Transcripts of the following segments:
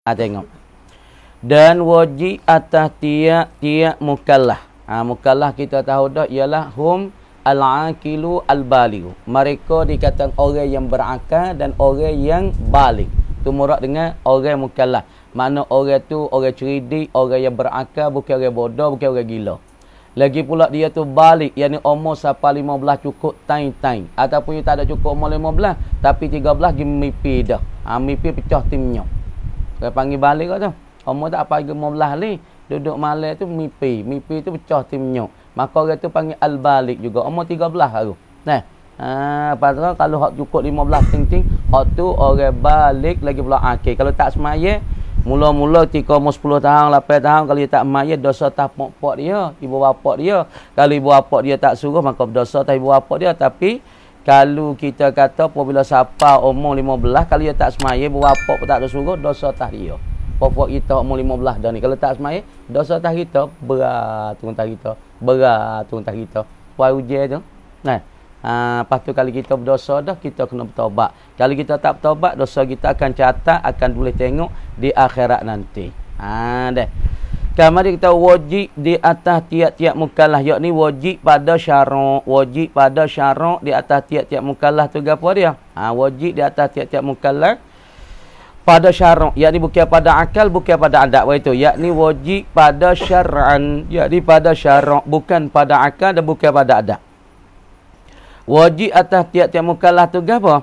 Tengok. Dan wajib atas tiap mukallaf. Mukallaf kita tahu dah ialah hum al-aqilu al-baligh. Mereka dikatakan orang yang berakal dan orang yang baligh. Tu murad dengan orang mukallaf. Mana orang tu orang cerdik, orang yang berakal, bukan orang bodoh, bukan orang gila. Lagi pula dia tu balik, yakni umur sampai 15 cukup tain-tain. Ataupun tak ada cukup umur 15, tapi 13 pergi mimpi dah. Mimpi pecah timnya. Dia panggil balik kat tu. Umur tak apa 15 ni. Duduk malam tu mimpi. Mimpi tu pecah timnya. Maka orang tu panggil al-balik juga. Umur 13 baru. Nah. Pasal kalau hak cukup 15 ting-ting, hak tu orang balik lagi pula akil. Kalau tak semaya, mula-mula ketika umur 10 tahun, 8 tahun, kalau dia tak semaya, dosa tak pok dia, ibu bapa dia. Kalau ibu bapa dia tak suruh, maka dosa tak ibu bapa dia. Tapi kalau kita kata apabila siapa umur 15, kalau dia tak semaya, ibu bapa pun tak ada suruh, dosa tak dia. Pokok kita umur 15 dah ni. Kalau tak semaya, dosa tak kita, berat tu tak kita. Berat tu tak kita. Puai ujian tu. Nah. Lepas tu kalau kita berdosa dah, kita kena bertaubat. Kalau kita tak bertaubat, dosa kita akan catat, akan boleh tengok di akhirat nanti. Dah. Kamari kita wajib di atas tiap-tiap mukallaf, yakni wajib pada syarak. Wajib pada syarak di atas tiap-tiap mukallaf tu gapo dia? Wajib di atas tiap-tiap mukallaf pada syarak, yakni bukan pada akal, bukan pada adat itu, yakni wajib pada syar'an, yakni pada syarak, bukan pada akal dan bukan pada adat. Wajib atas tiap-tiap mukallaf tu gapo?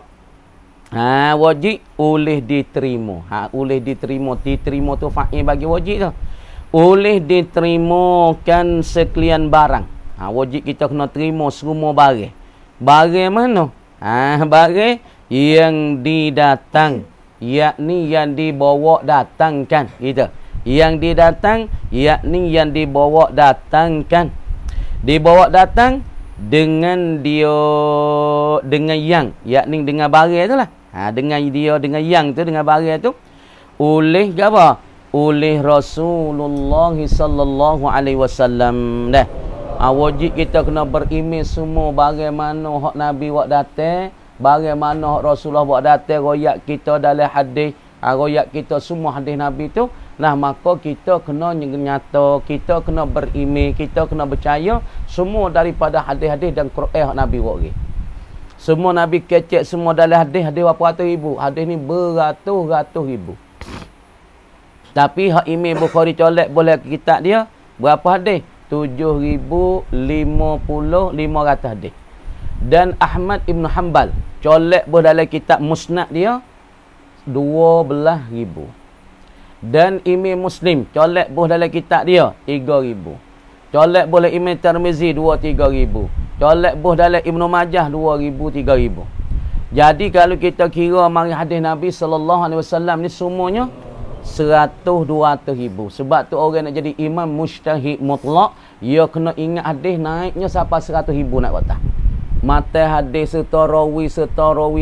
Wajib oleh diterima. Oleh diterima. Diterima tu fa'il bagi wajib tu. Oleh diterimakan sekalian barang. Wajib kita kena terima semua barang. Barang mana? Barang yang didatang. Yakni yang dibawa datangkan. Gitu. Yang didatang, yakni yang dibawa datangkan. Dibawa datang dengan dia, dengan yang, yakni dengan barang tu lah. Dengan dia, dengan yang tu, dengan barang tu. Oleh apa? Oleh Rasulullah sallallahu alaihi wasallam. Dah. Wajib kita kena beriman semua bagaimana hak Nabi buat datang, bagaimana hak Rasulullah buat datang, royak kita dalam hadis, royak kita semua hadis Nabi tu. Nah, maka kita kena nyata, kita kena beriman, kita kena percaya semua daripada hadis-hadis dan Quran hak Nabi buat lagi. Semua Nabi kecek semua dalam hadis berapa ratus ribu. Hadis ni beratus-ratus ribu. Tapi hak Imam Bukhari colek boleh kitab dia berapa hadis? 7,055 hadis. Dan Ahmad Ibn Hanbal colek boleh dalam kitab Musnad dia 12,000. Dan Imam Muslim colek boleh dalam kitab dia 3,000. Colek boleh Imam Tirmizi 2-3,000. Colek boleh dalam Ibnu Majah 2,000-3,000. Jadi kalau kita kira mari hadis Nabi sallallahu alaihi wasallam ni semuanya 100-200 ribu. Sebab tu orang nak jadi imam mujtahid mutlak, dia kena ingat hadis naiknya sampai 100 ribu nak kata. Mata hadis serta rawi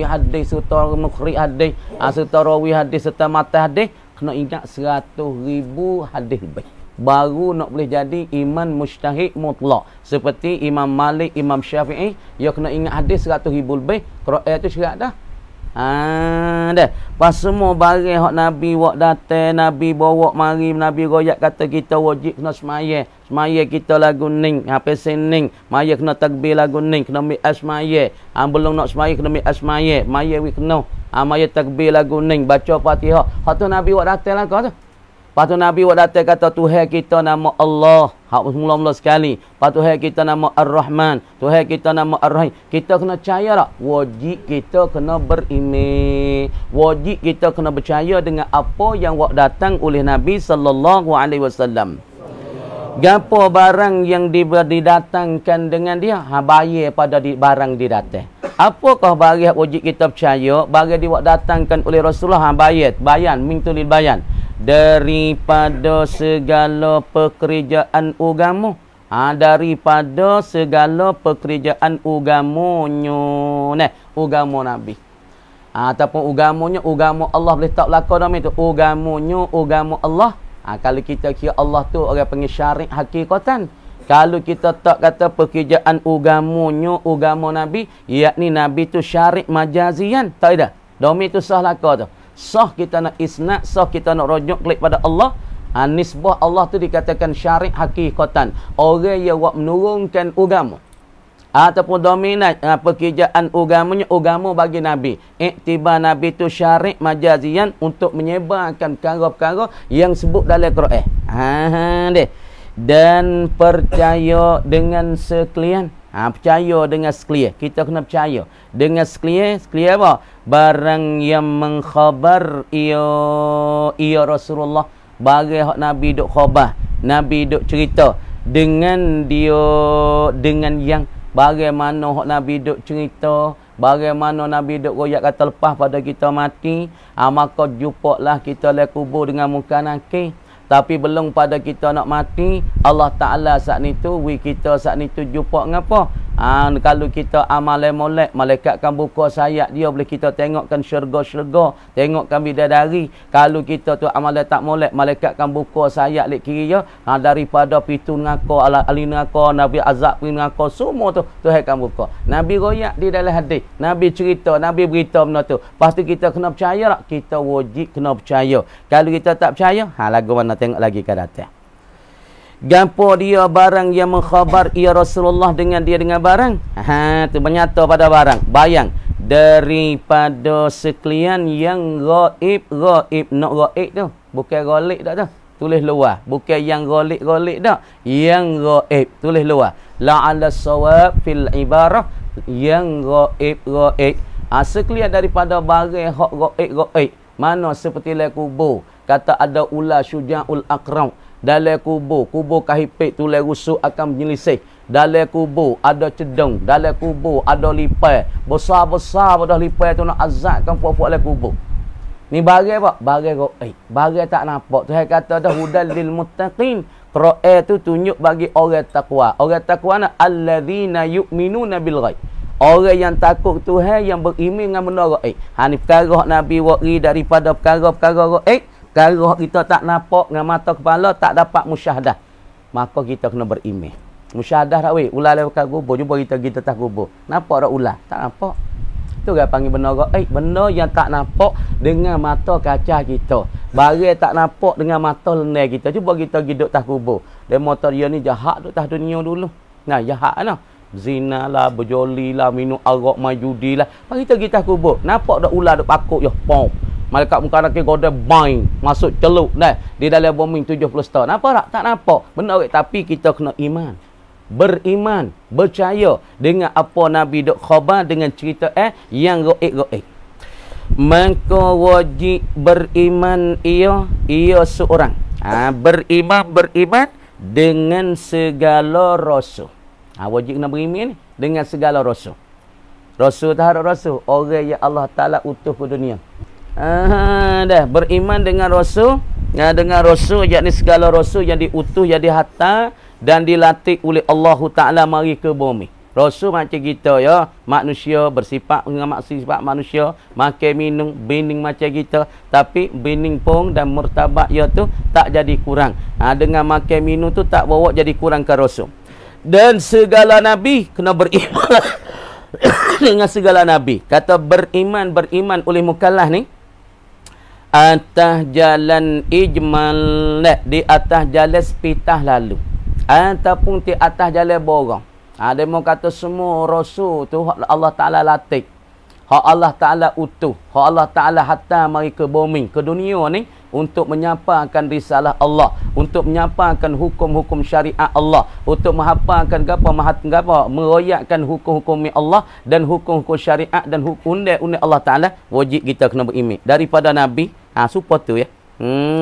hadis serta mukhri hadis, serta rawi hadis serta mata hadis kena ingat 100 ribu hadis lebih. Baru nak boleh jadi imam mujtahid mutlak. Seperti Imam Malik, Imam Syafi'i, dia kena ingat hadis 100 ribu lebih. Quran tu syarat dah. Dah. Pas semua barang hak Nabi buat datang, Nabi bawa mari, Nabi royak kata kita wajib kena semaya. Semaya kita lagu ning, pesen ning. Maya kena takbir lagu ning, kena mi'at semaya. Belum nak semaya kena mi'at semaya. Maya we kena. Maya takbir lagu ning, baca Fatihah. Hak tu Nabi buat datang lah kau tu. Lepas tu Nabi buat datang kata Tuhan kita nama Allah. Hak mula-mula sekali. Lepas Tuhan kita nama Ar-Rahman. Tuhan kita nama Ar-Rahim. Kita kena percaya tak? Wajib kita kena beriman. Wajib kita kena percaya dengan apa yang buat datang oleh Nabi sallallahu alaihi wasallam. Gapo barang yang didatangkan dengan dia? Bayar pada barang didatang. Apakah barang wajib kita percaya? Barang dibuat datangkan oleh Rasulullah, bayar. Bayan, mintulil bayan. Daripada segala pekerjaan agama. Daripada segala pekerjaan agamonyo. Agama Nabi. Ataupun agamanya, agama Allah boleh tak belaka dalam itu. Agamonyo, agama Allah. Kalau kita kira Allah tu orang panggil syarik hakikatan. Kalau kita tak kata pekerjaan agamonyo, agama Nabi, yakni Nabi tu syarik majazian. Tak ada. Domi tu sah laka tu. Sah kita nak isnad, sah kita nak rujuk kepada Allah. Nisbah Allah tu dikatakan syari' hakikatan. Orang yang buat menurunkan agama. Ataupun dominat pekerjaan agamanya, agama bagi Nabi. Iktibar Nabi tu syari' majazian untuk menyebarkan perkara-perkara yang sebut dalam Quran. Deh. Dan percaya dengan sekalian. Percaya dengan sekalian. Kita kena percaya. Dengan sekalian apa? Barang yang mengkhabar ia Rasulullah. Barang hak Nabi duk khabar. Nabi duk cerita. Dengan yang bagaimana hak Nabi duk cerita, bagaimana Nabi duk royak kata lepas pada kita mati, maka jumpalah kita le kubur dengan muka nakir. Tapi belum pada kita nak mati, Allah Ta'ala saat ni tu, kita saat ni tu jumpa ngapa? Kalau kita amal molek, malaikat akan buka sayap dia, boleh kita tengokkan syurga-syurga, tengokkan bidadari. Kalau kita tu amal tak molek, malaikat akan buka sayap lek kiri dia, daripada pintu neraka, ahli neraka, Nabi azab pintu neraka, semua tu Tuhan akan buka. Nabi royak di dalam hadis, Nabi cerita, Nabi berita benda tu. Pasti kita kena percaya tak? Kita wajib kena percaya. Kalau kita tak percaya, lagu mana tengok lagi ke atas. Gapo dia barang yang mengkhabar ia Rasulullah dengan dia dengan barang. Tu menyata pada barang. Bayang daripada sekalian yang gaib. Nak gaib tu bukan ghalib tak tu. Tulis luar. Bukan yang ghalib tak. Yang gaib tulis luar. La'ala sawab fil ibarah yang gaib. Sekalian daripada barang hak gaib. Mana seperti le kubur. Kata ada ular syuja'ul aqram. Dalam kubur kahipik tu le rusuk akan menyelisih. Dalam kubur ada cedung, dalam kubur ada lipai. Besar-besar pada lipai tu nak azabkan puak-puak dalam kubur. Ni bagai apa? Bagai gaib. Bagai tak nampak. Tuhan kata dah hudal lil muttaqin. Quran tu tunjuk bagi orang takwa. Orang takwa na alladzina yu'minuna bil ghaib. Orang yang takut Tuhan, yang beriman dengan benda gaib. Ni perkara Nabi wari daripada perkara-perkara gaib. Kalau kita tak nampak dengan mata kepala, tak dapat musyahadah, maka kita kena beriman. Musyahadah tak weh? Ular lewat kubur. Jumpa kita tak kubur. Nampak tak ular? Tak nampak. Itu dia panggil benda gaib. Benda yang tak nampak dengan mata kaca kita. Barang tak nampak dengan mata lendir kita. Cuba kita hidup tak kubur. Dia motor dia ni jahat tu tak dunia dulu. Nah, jahat lah. Zina lah, berjoli lah, minum arak, majudi lah. Lepas kita kubur. Nampak tak ular duk pakuk ya? Pom. Malaikat muka nakir goda bang masuk celup dah di dalam bombing 70 setahun. Nampak tak? Tak nampak. Benar tapi kita kena iman. Beriman, percaya dengan apa Nabi dok khabar dengan cerita yang gaib. Maka wajib beriman ia seorang. Beriman dengan segala rasul. Wajib kena beriman dengan segala rasul. Rasul terhadap rasul, orang yang Allah Taala utuh ke dunia. Dah beriman dengan rasul, dengan rasul yakni segala rasul yang diutuh, yang dihantar dan dilatih oleh Allah Taala mari ke bumi. Rasul macam kita ya, manusia bersifat dengan sifat manusia, makan minum bening macam kita, tapi bening pun dan martabat dia tu tak jadi kurang. Dengan makan minum tu tak bawa jadi kurang ke rasul. Dan segala nabi kena beriman dengan segala nabi. Kata beriman oleh mukallaf ni atas jalan ijmal, di atas jalan sepitah lalu, ataupun di atas jalan borang. Dia mau kata semua rasul tu Allah Ta'ala latih, hak Allah Ta'ala utuh, hak Allah Ta'ala hantar mari ke bumi, ke dunia ni untuk menyampaikan risalah Allah, untuk menyampaikan hukum-hukum syariat Allah, untuk menghafalkan meroyakkan hukum-hukum Allah dan hukum-hukum syariat dan hukum undang-undang Allah Ta'ala. Wajib kita kena beriman daripada Nabi. Supaya tu ya.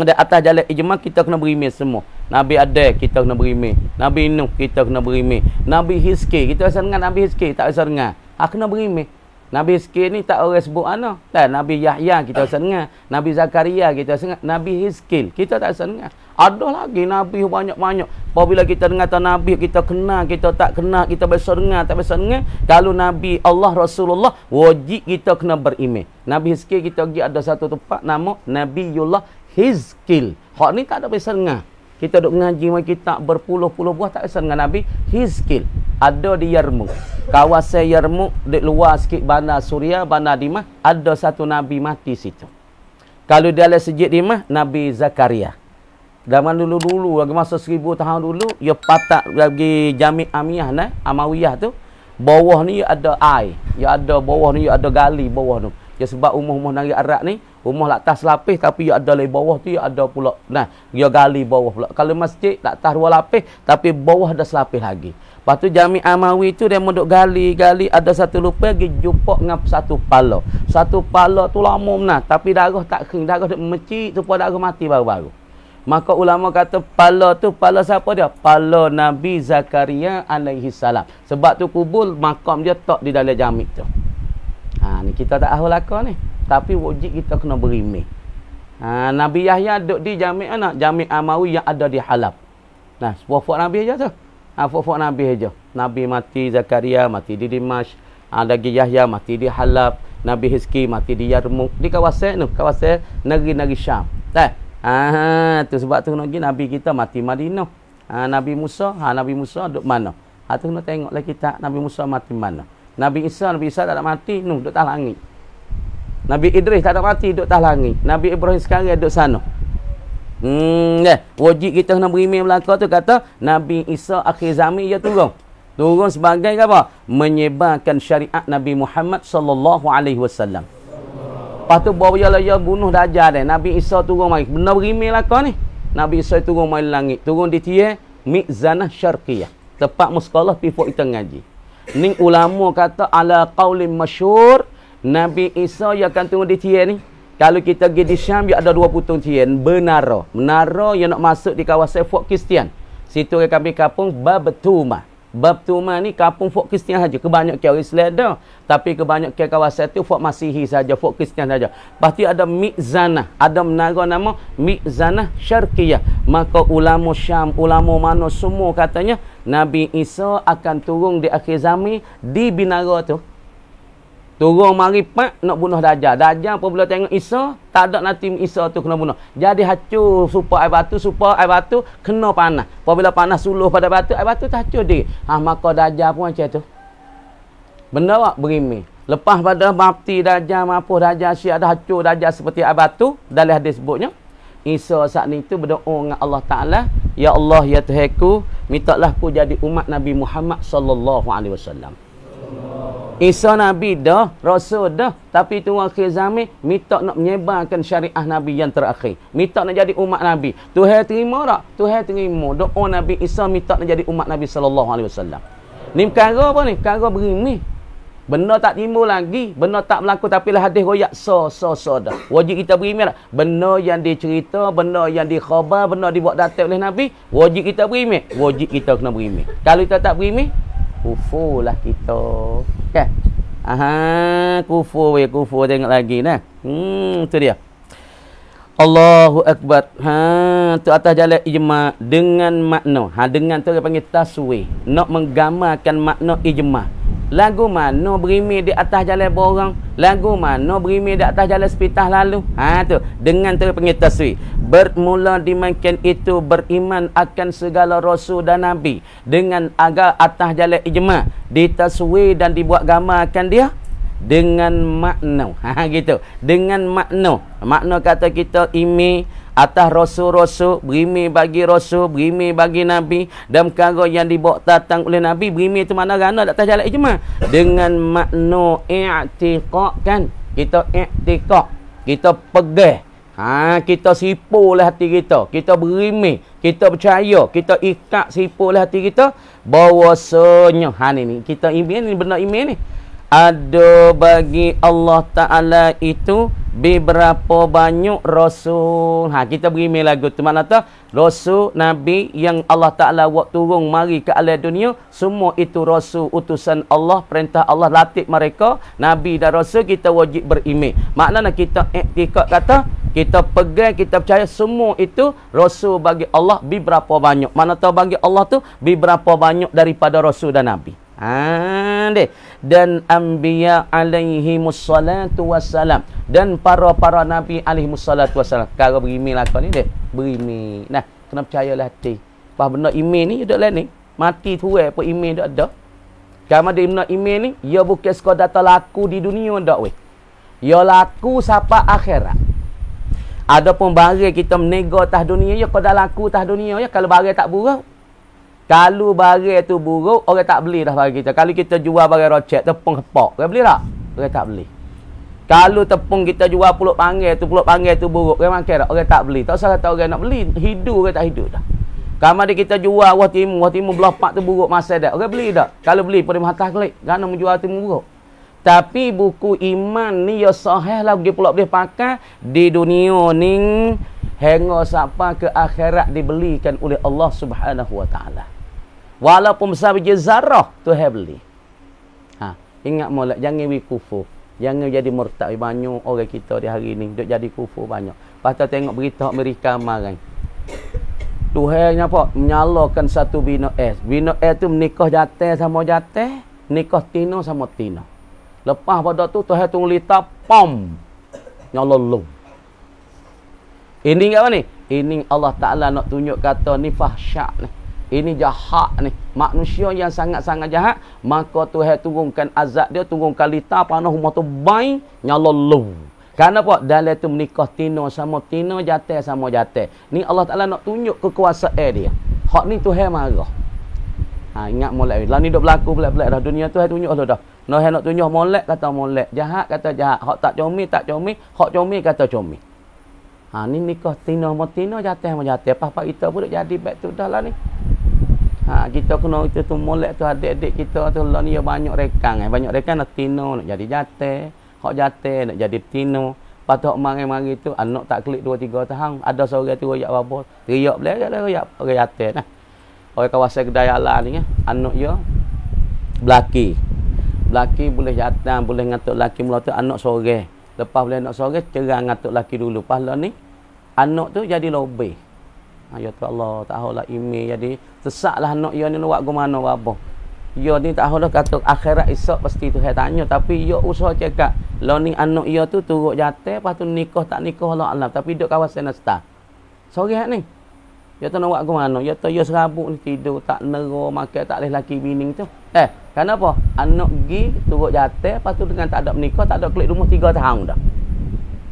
Di atas jalan ijma kita kena beriman semua. Nabi ada kita kena beriman. Nabi Nuh kita kena beriman. Nabi Hizki kita rasa dengar Nabi Hizki tak rasa dengar. Kena beriman. Nabi Hizki ni tak orang sebut ana. Nabi Yahya kita rasa dengar. Nabi Zakaria kita rasa dengar. Nabi Hizkil kita tak rasa dengar. Ada lagi nabi banyak-banyak. Apabila kita dengar nabi, kita kenal, kita tak kenal, kita biasa dengar, tak biasa dengar. Kalau Nabi Allah Rasulullah, wajib kita kena beriman. Nabi Hizkil kita pergi ada satu tempat nama Nabiullah Hizkil. Hak ni tak ada biasa dengar. Kita duk ngaji kitab berpuluh-puluh buah tak biasa dengan Nabi Hizkil. Ada di Yarmuk. Kawasan Yarmuk di luar sikit Bandar Suria, Bandar Dimah, ada satu nabi mati situ. Kalau dia dalam sejid di mah Nabi Zakaria. Zaman dulu-dulu lagi masa 1000 tahun dulu, dia patak lagi Jami' Amiyah nah, Amawiyah tu. Bawah ni ada air. Ya ada bawah ni ada gali bawah tu. Ya sebab rumah-rumah negeri Arab ni, rumah atas lapis tapi ya ada di bawah tu ya ada pula. Nah, dia gali bawah pula. Kalau masjid atas 2 lapis tapi bawah ada selapis lagi. Lepas tu Jami' Amawi tu dia menduk gali ada satu lupa pergi jumpa ngap satu pala. Satu pala tu lama benar tapi darah tak kering, darah dia mecik tu pada darah mati baru-baru. Maka ulama kata pala tu pala siapa dia? Pala Nabi Zakaria alaihi salam. Sebab tu kubur makam dia tak di dalam jami' tu. Ha ni kita tak tahu lakar ni. Tapi wajib kita kena berimeh. Ha Nabi Yahya duduk di jami' mana? Jami' Amawi yang ada di Halab. Nah, fuak-fuak Nabi aja tu. Ha fuak-fuak Nabi aja. Nabi mati Zakaria mati di Dimash. Ha lagi Yahya mati di Halab. Nabi Hizki mati di Yarmuk. Di kawasan tu, kawasan negeri-negeri Syam. Tu sebab tu Nabi kita mati Madinah. Nabi Musa duduk mana? Tu kena tengoklah kita Nabi Musa mati mana. Nabi Isa tak ada mati, duduk atas langit. Nabi Idris tak ada mati, duduk atas langit. Nabi Ibrahim sekarang duduk sana. Wajib kita kena berimeh belaka tu kata Nabi Isa akhir zaman dia turun. Turun sebagai apa? Menyebarkan syariat Nabi Muhammad sallallahu alaihi wasallam. Lepas tu bawa dia bunuh Dajjal dia. Nabi Isa turun mari. Benar berimeh belaka ni. Nabi Isa turun mari langit. Turun di tiang Mizanah Syarqiyah. Tempat muskalah pifuk kita ngaji. Ni ulama kata ala qaulin masyhur Nabi Isa yang akan turun di tiang ni. Kalau kita pergi di Syam dia ada 2 putung tiang menara. Menara yang nak masuk di kawasan Fort Kristian. Situ kami kampung Babtuma. Babtuma ni kampung Fort Kristian saja. Kebanyakan orang Islam dah. Tapi kebanyakan kawasan tu Fort Masihi saja, Fort Kristian saja. Pasti ada Mizanah, ada menara nama Mizanah Syarqiyah. Maka ulama Syam, ulama mana semua katanya Nabi Isa akan turun di akhir zaman di binara tu. Turun mari pak nak bunuh Dajjal. Dajjal apabila tengok Isa, tak ada nanti Isa tu kena bunuh. Jadi hacur supaya air batu kena panas. Apabila panas suluh pada batu, air batu tak hacur dia. Maka Dajjal pun macam tu. Benda tak berimeh. Lepas pada mati Dajjal, mampus Dajjal, siap ada hacur Dajjal seperti air batu. Dalam hadis sebutnya, Isa saat ni tu berdoa dengan Allah Ta'ala, Ya Allah, Ya Tuhanku, mintalah aku jadi umat Nabi Muhammad sallallahu alaihi wasallam. Isa Nabi dah, Rasul dah. Tapi tu akhir zaman, minta nak menyebarkan syariah Nabi yang terakhir. Minta nak jadi umat Nabi. Tuhan terima tak? Tuhan terima. Doa Nabi Isa minta nak jadi umat Nabi SAW. Ni perkara apa ni? Perkara berimeh. Benda tak timbul lagi. Benda tak berlaku tapi lah hadis royak so dah. Wajib kita berimeh tak? Benda yang dicerita, benda yang dikhabar, benda dibuat datang oleh Nabi. Wajib kita berimeh. Wajib kita kena berimeh. Kalau kita tak berimeh, kufur lah kita. Kan? Kufur tengok lagi nah. Tu dia. Allahu Akbar. Tu atas jalan ijma' dengan makna. Dengan tu dia panggil taswir. Nak menggambarkan makna ijma'. Lagu mana berimeh di atas jalan borang? Lagu mana berimeh di atas jalan sepitah lalu? Tu. Dengan tu dia panggil taswir. Bermula dimainkan itu beriman akan segala rasul dan nabi. Dengan agar atas jalan ijma' ditaswir dan dibuat gambarkan dia dengan makna. Gitu. Dengan makna. Makna kata kita imi atas rasul-rasul, berimeh bagi rasul, berimeh bagi nabi, dan perkara yang dibawa datang oleh nabi, berimeh tu mana gana atas jalan ijma' dengan makna i'tiqad kan. Kita i'tiqad, kita pegang. Kita sipu oleh hati kita. Kita berimeh, kita percaya, kita ikat sipu oleh hati kita bahawasanya ni kita iman ni, benda iman ni ada bagi Allah Ta'ala itu beberapa banyak rasul. Kita berimeh lagu tu. Makna tu rasul, nabi yang Allah Ta'ala buat turun mari ke alam dunia, semua itu rasul utusan Allah, perintah Allah latih mereka, nabi dan rasul kita wajib berimeh. Maknanya kita iktikad kata, kita pegang, kita percaya semua itu rasul bagi Allah beberapa banyak. Makna tu bagi Allah tu beberapa banyak daripada rasul dan nabi. Dan anbiya alaihimus salatu wassalam, dan para nabi alaihimus salatu wassalam. Kalau berimeh lah kau ni deh, berimeh. Nah, kena percayalah hati. Pas benda iman ni duduk lain ni, mati tuai pun iman duk ada. Kalau dia benda iman ni, ia bukan sekadar laku di dunia dak weh. Ia laku sampai akhirat. Adapun barang kita menego atas dunia ya, pada laku atas dunia ya, kalau barang tak buruk. Kalau barang tu buruk, orang tak beli dah barang kita. Kalau kita jual barang rocek, tepung kepak, orang beli tak? Orang tak beli. Kalau tepung kita jual pulut panggil tu buruk, orang makan tak? Orang tak beli. Tak usah kata orang nak beli, hidup orang tak hidup dah. Kalau kita jual wah timu belah pak tu buruk masa dah. Orang beli tak? Kalau beli pada mata klik, kerana menjual timu buruk. Tapi buku iman ni ya sahih lah pergi pula boleh pakai di dunia ni hingga sampai ke akhirat dibelikan oleh Allah Subhanahu wa taala. Walaupun besar biji zarah tu beli. Ingat molek jangan wi kufur. Jangan jadi murtad. Banyak orang kita di hari ni duk jadi kufur banyak. Lepas tu tengok berita Amerika kemarin. Tuhan apa? Menyalakan satu bina es. Bina es tu menikah jatah sama jatah, nikah tino sama tino. Lepas pada tu Tuhan tu ngelita pom nyolong. Ini apa ni? Ini Allah Taala nak tunjuk kata ni fahsyak ni. Ini jahat ni. Manusia yang sangat-sangat jahat, maka Tuhan turunkan azab dia, turunkan lita panah rumah tu bain nyolong. Kerana apa? Dalam tu menikah tino sama tino, jatah sama jatah. Ni Allah Taala nak tunjuk kekuasaan dia. Hak ni Tuhan marah. Ingat molek. Lah ni duk berlaku pelik-pelik dah. Dunia tu tunjuk dah. Noh nak tunjuk molek kata molek, jahat kata jahat, hak tak comel tak comel, hak comel kata comel. Ni nikah tino sama tino, jatah sama jatah. Apa kita pun duk jadi baik tu dah lah ni. Kita kena itu tu molek tu adik-adik kita tu lah ni ya banyak rekan banyak rekan nak tino nak jadi jatah, hak jatah nak jadi tino. Patut mari-mari tu anak tak klik 2-3 tahun, ada seorang tu royak apa, teriak belah royak orang jatah nah. Orang kawasan kedai alam ni anak dia Belaki boleh jatah, boleh ngatuk laki mula tu anak sore. Lepas boleh anak sore, cerang ngatuk laki dulu. Lepas lah ni, anak tu jadi lobby. Ya tu Allah, tak tahu lah email jadi. Sesaklah anak dia ni buat ke mana apa. Dia ni tak tahu dah kata akhirat esok pasti tu saya tanya. Tapi dia usaha cakap. Lah ni anak dia tu turut jatah, lepas tu nikah tak nikah Allah alam. Tapi duduk kawasan Nastar. Sore ni. Dia tu nak buat ke mana? Dia tu dia serabut ni tidur, tak nero, makan tak boleh laki bini tu. Kenapa? Anak pergi, turut jatah, lepas tu dengan tak ada menikah, tak ada klik rumah 3 tahun dah.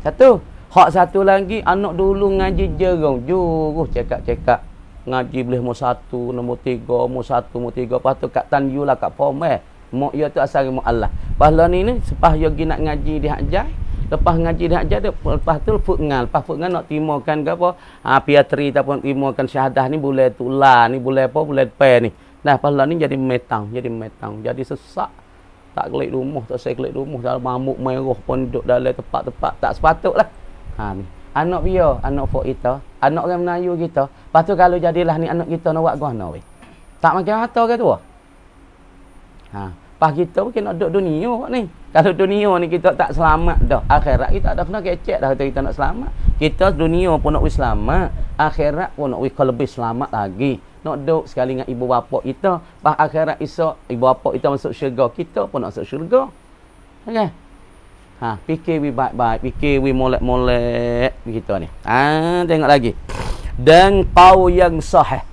Satu. Hak satu lagi, anak dulu ngaji jerung. Juruh cekak-cekak. Ngaji boleh nombor 1, nombor 3, nombor 1, nombor 3. Lepas tu kat Tanju lah, kat Pomeh. Mak dia tu asal mak Allah. Lepas ni, sepah dia pergi nak ngaji di Hajjah. Lepas ngaji dah ajar dia, lepas tu futngal. Lepas futngal nak timukan ke apa? Piatri ataupun timukan syahadah ni boleh tular ni, boleh apa? Boleh pe ni. Nah, lepas ni jadi metang. Jadi sesak. Tak kelik rumah, tak saya kelik rumah. Dalam mamuk merah pun duduk dalam tempat-tempat. Tak sepatutlah. Ni. Anak dia, anak fok kita. Anak orang Melayu kita. Lepas tu kalau jadilah ni anak kita nak buat guna weh. Tak makan harta ke tu? Pas kita mungkin nak duduk dunia ni. Kalau dunia ni kita tak selamat dah. Akhirat kita dah kena kecek dah kita nak selamat. Kita dunia pun nak selamat. Akhirat pun nak lebih selamat lagi. Nak duduk sekali dengan ibu bapa kita. Pas akhirat esok ibu bapa kita masuk syurga. Kita pun nak masuk syurga. Okay? Fikir we baik-baik. Fikir we molek-molek. Begitu ni. Tengok lagi. Dan kau yang sahih.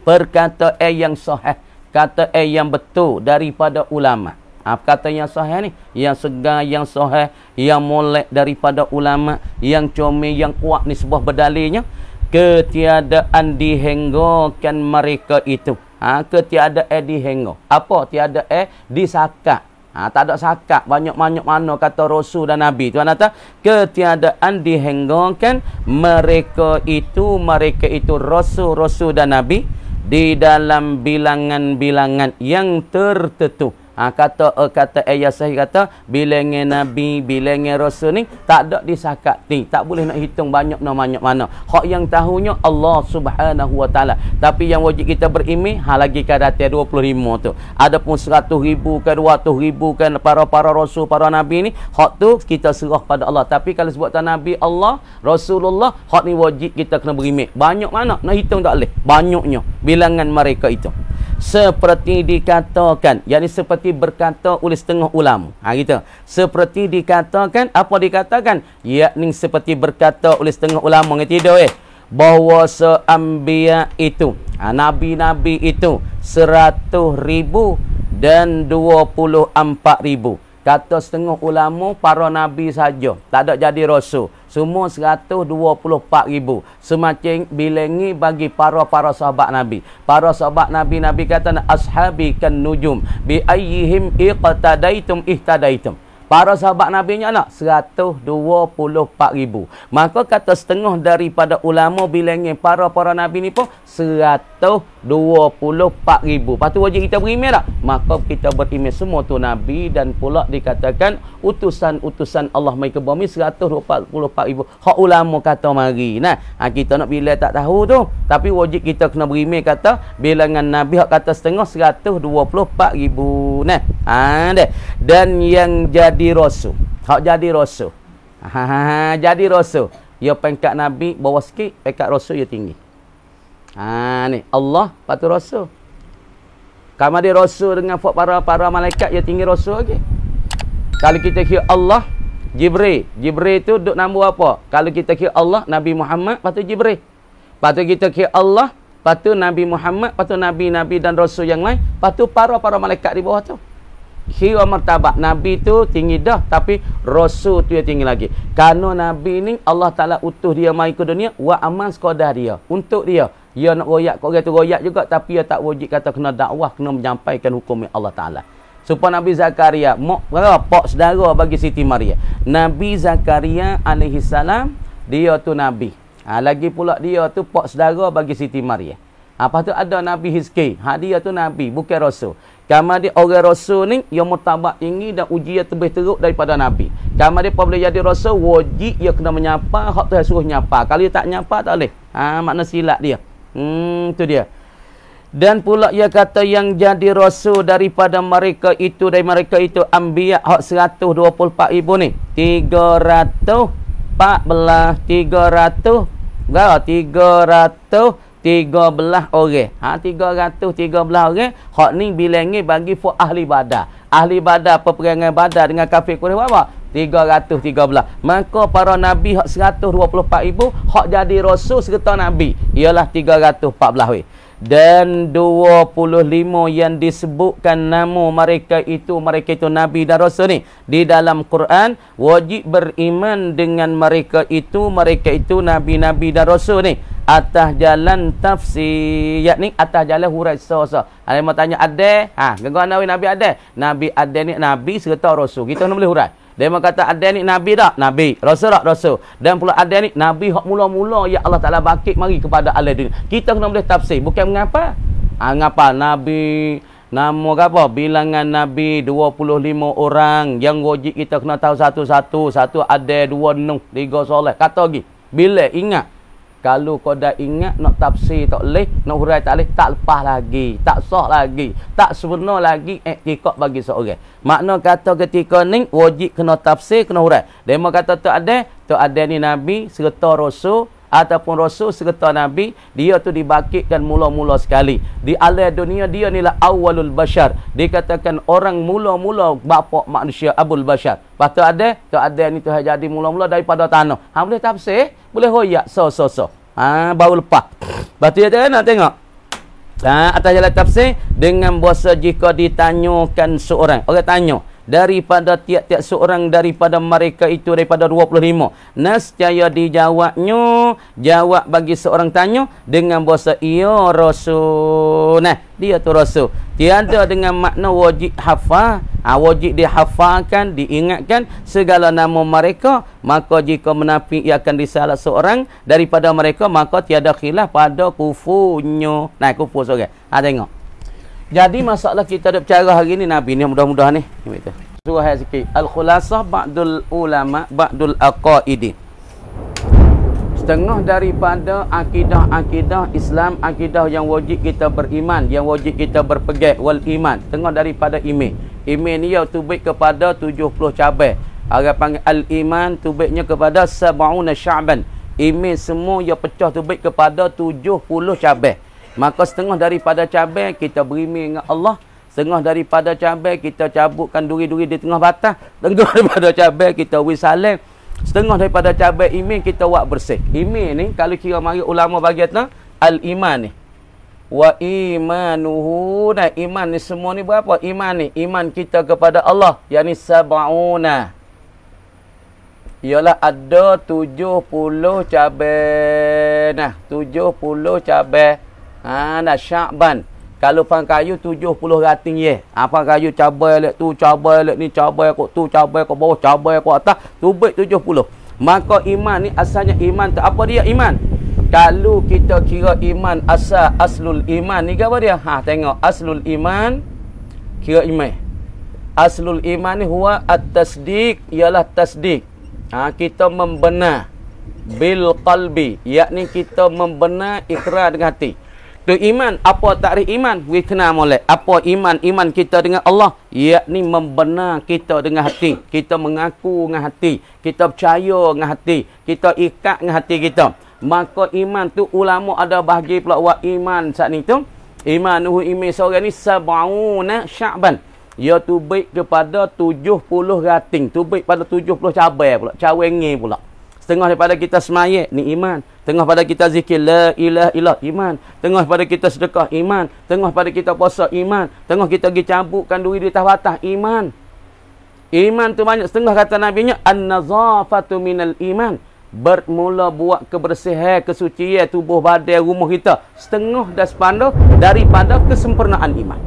Perkataan yang sahih. Kata yang betul daripada ulama. Kata yang sahih ni, yang segar, yang sahih, yang molek daripada ulama, yang comel, yang kuat ni sebuah berdalilnya, ketiadaan dihenggokan mereka itu. Ketiadaan dihenggo. Apa? Tiada disakat. Tak ada sakat. Banyak-banyak mana kata Rasul dan Nabi. Tuan kata, ketiadaan dihenggokan mereka itu Rasul-Rasul dan Nabi di dalam bilangan-bilangan yang tertentu. Kata ayat sahih kata bilangan Nabi, bilangan Rasul ni tak ada disakati, tak boleh nak hitung banyak mana. Hak yang tahunya Allah Subhanahu wa taala. Tapi yang wajib kita beriman lagi kadate 25 tu. Adapun 100,000 ke 200,000 kan para rasul, para nabi ni, hak tu kita serah pada Allah. Tapi kalau sebutkan Nabi Allah, Rasulullah, hak ni wajib kita kena beriman. Banyak mana nak hitung tak boleh. Banyaknya bilangan mereka itu. Seperti dikatakan, yakni seperti berkata oleh setengah ulama. Gitu. Seperti dikatakan, apa dikatakan? Yakni seperti berkata oleh setengah ulama gitu bahawa seambia itu, nabi-nabi itu 100,000 dan 24,000. Kata setengah ulama para nabi saja, tak ada jadi rasul. Semua 124,000. Semacam bilangi bagi para sahabat Nabi. Para sahabat Nabi, Nabi kata, ashabi kan nujum bi ayyihim iqtadaitum ihtadaitum. Para sahabat Nabi nya nak 124,000. Maka kata setengah daripada ulama bilangnya para Nabi ni pun 124,000. Lepas tu wajib kita beriman tak? Maka kita beriman semua tu Nabi dan pula dikatakan utusan-utusan Allah mai ke bumi 124,000. Hak ulama kata mari. Nah, kita nak bila tak tahu tu. Tapi wajib kita kena beriman kata bilangan Nabi hak kata setengah 124,000. Nah, deh. Dan yang jadi rasul. Hak jadi rasul. Jadi rasul. Ya pangkat Nabi bawah sikit, pangkat rasul ya tinggi. Ni Allah patu rasul. Kamu dia rasul dengan para malaikat ya tinggi rasul lagi. Kalau kita kira Allah, Jibril. Jibril tu duk nama apa? Kalau kita kira Allah, Nabi Muhammad, patu Jibril. Patu kita kira Allah, patu Nabi Muhammad, patu nabi-nabi dan rasul yang lain, patu para malaikat di bawah tu. Kira martabat Nabi tu tinggi dah, tapi Rasul tu yang tinggi lagi. Kerana Nabi ni Allah Ta'ala utuh dia mai ke dunia wa aman sekadar dia, untuk dia. Dia nak royak, kau tu royak juga, tapi dia tak wajib kata kena dakwah, kena menyampaikan hukum Allah Ta'ala. Supaya Nabi Zakaria, pak saudara bagi Siti Maria. Nabi Zakaria alaihi salam, dia tu Nabi. Lagi pula dia tu pak saudara bagi Siti Maria. Lepas tu ada Nabi Hizki. Dia tu Nabi, bukan Rasul. Kamu dia orang Rasul ni, yang martabat tinggi dan ujian lebih teruk daripada Nabi. Kamu dia apabila jadi Rasul, wajib dia kena menyapa, hak tu suruh nyapa. Kalau dia tak nyapa, tak boleh. Makna silap dia. Tu dia. Dan pula ia kata yang jadi Rasul daripada mereka itu, dari mereka itu, Anbiya hak 124,000 ni. 313 orang. 313 orang. Hak ni bilangnya bagi for ahli badar. Ahli badar, peperangan badar dengan kafir Quraisy berapa? 313. Maka para nabi hak 124,000, hak jadi rasul serta nabi ialah 314 weh. Dan 25 yang disebutkan nama mereka itu nabi dan rasul ni di dalam Quran, wajib beriman dengan mereka itu nabi-nabi dan rasul ni atas jalan tafsir, yakni atas jalan hurai so. Ada mau tanya ada? Gangguan nabi ada. Nabi ada ni nabi serta rasul. Kita nak boleh hurai. Dia mau kata ada ni nabi tak? Nabi. Rasul tak? Rasul. Dan pula ada ni nabi hak mula-mula ya Allah Taala bakit mari kepada alam dunia. Kita kena boleh tafsir. Bukan mengapa? Ngapa nabi nama apa? Bilangan nabi 25 orang yang wajib kita kena tahu satu-satu. Satu ada, dua nuh, tiga soleh. Kata lagi. Bila ingat. Kalau kau dah ingat nak tafsir tak boleh, nak hurai tak boleh, tak lepas lagi, tak sah lagi, tak sebenar lagi iktikad bagi seorang. Makna kata ketika ni wajib kena tafsir, kena hurai. Demo kata tu ada ni nabi serta rasul ataupun rasul serta nabi, dia tu dibangkitkan mula-mula sekali. Di alam dunia dia nilah awalul bashar. Dikatakan orang mula-mula bapa manusia Abul Bashar. Lepas tu ada ni tu jadi mula-mula daripada tanah. Boleh tafsir, boleh hoyak so. Baru lepas. Lepas tu dia nak tengok. Atas jalan tafsir dengan bahasa jika ditanyakan seorang. Orang tanya daripada tiap-tiap seorang daripada mereka itu, daripada 25. Nescaya dijawabnya, jawab bagi seorang tanya dengan bahasa ia rasul. Nah, dia tu rasul. Tiada dengan makna wajib hafal. Wajib dihafalkan, diingatkan segala nama mereka. Maka jika menafik ia akan disalah seorang daripada mereka, maka tiada khilaf pada kufurnya. Nah, kufur seorang. Tengok. Jadi masalah kita ada bicara hari ni Nabi ni mudah-mudahan ni. Surah sikit. Al-Khulasah ba'dul ulama ba'dul aqaidi. Setengah daripada akidah Islam, akidah yang wajib kita beriman, yang wajib kita berpegang wal iman. Setengah daripada iman. Iman ni ia tubik kepada 70 cabang. Orang panggil al-iman tubiknya kepada sab'una sya'ban. Iman semua ia pecah tubik kepada 70 cabang. Maka setengah daripada cabang kita beriman dengan Allah. Setengah daripada cabang kita cabutkan duri-duri di tengah batas. Setengah daripada cabang kita wisalam. Setengah daripada cabang iman kita buat bersih. Iman ni kalau kira mari ulama bagi kata al-iman ni. Wa imanuhu. Nah, iman ni semua ni berapa? Iman ni iman kita kepada Allah, yakni sab'una. ialah ada 70 cabai. Nah, 70 cabai. Nah Sya'ban. Kalau pangkayu 70 rating ye. Apa kayu cabai lek tu, cabai lek ni, cabai kok tu, cabai kok bawah, cabai kok atas, tubik 70. Maka iman ni asalnya iman tu apa dia iman? Kalau kita kira iman aslul iman ni apa dia? Tengok aslul iman kira iman. Aslul iman ni huwa at-tasdiq, ialah tasdik. Kita membenar bil qalbi, yakni kita membenar ikrar dengan hati. Tu iman, apa takrif iman? We kena molek. Apa iman? Iman kita dengan Allah, yakni membenar kita dengan hati. Kita mengaku dengan hati, kita percaya dengan hati, kita ikat dengan hati kita. Maka iman tu ulama ada bahagi pula wa iman saat ni tu. Imanuhu iman seorang ni sab'una Sya'ban. Ia tu baik kepada 70 rating, tu baik pada 70 cabai pula, cawengi pula. Setengah daripada kita semayat ni iman, tengah pada kita zikir la ilaha illallah iman, tengah pada kita sedekah iman, tengah pada kita puasa iman, tengah kita pergi cabutkan duit di atas batas iman. Iman tu banyak, setengah kata nabinya an-nazafatu minal iman, bermula buat kebersihan, kesucian tubuh badan rumah kita, setengah dah separuh daripada kesempurnaan iman.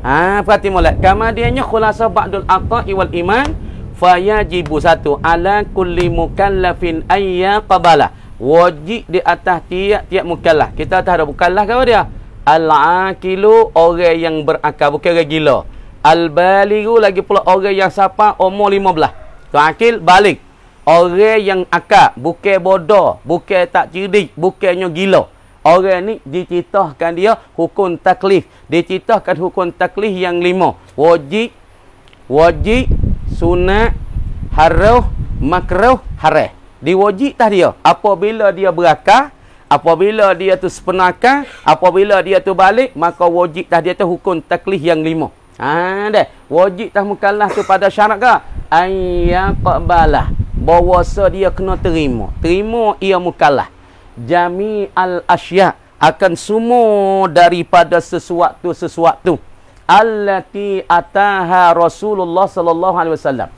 Perhati molek. Kemudiannya khulasa ba'dul aqa'i wal iman fayajibu satu ala kulli mukallafin ayya qabala. Wajib di atas tiap-tiap mukallaf. Kita tahu ada mukallaf ke apa dia? Al-aqilu, orang yang berakal, bukan orang gila. Al-balighu, lagi pula orang yang siapa umur 15. Tu akil balik. Orang yang akal, bukan bodoh, bukan tak cerdik, bukannya gila. Orang ni dititahkan dia hukum taklif. Dititahkan hukum taklif yang 5. Wajib, sunat, haram, makruh, haram. Diwajib tah dia. Apabila dia berakal, apabila dia tu sepenakal, apabila dia tu balik, maka wajib tah dia tu hukum taklif yang 5. Dah. Wajib tah mukallaf tu pada syarat ke? Ayyaqbalah. Bahawasa dia kena terima. Terima ia mukallaf. Jami al-asya, akan semua daripada sesuatu allati ataha Rasulullah sallallahu alaihi wasallam.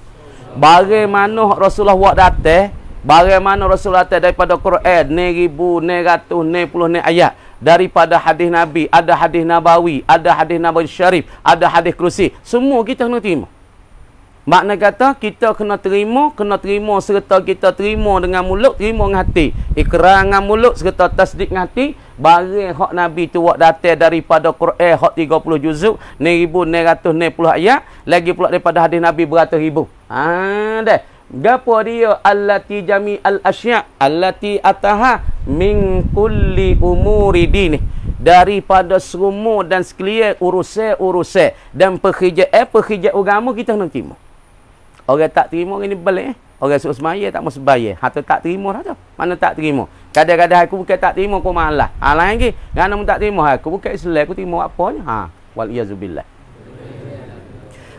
Bagaimana Rasulullah buat datang, bagaimana Rasulullah datang daripada Quran 1960 ayat, daripada hadis Nabi, ada hadis Nabawi, ada hadis Nabawi Syarif, ada hadis Kursi, semua kita kena terima. Makna kata kita kena terima serta kita terima dengan mulut, terima dengan hati. Ikrar dengan mulut serta tasdik dengan hati. Barang hak Nabi tu buat datang daripada Quran hak 30 juzuk, 1960 ayat, lagi pula daripada hadis Nabi beratus ribu. Dah. Gapo dia allati jami al-asya' allati ataha min kulli umuri dini, daripada semua dan sekalian urusan dan pekerjaan agama kita nak terima. Orang tak terima ini balik. Orang suruh semaya tak mau sembayang. Atau tak terima dah tu. Mana tak terima. Kadang-kadang aku bukan tak terima, aku malah. Lain lagi. Kerana aku tak terima, aku bukan Islam, aku terima apanya. Wal-iyazubillah.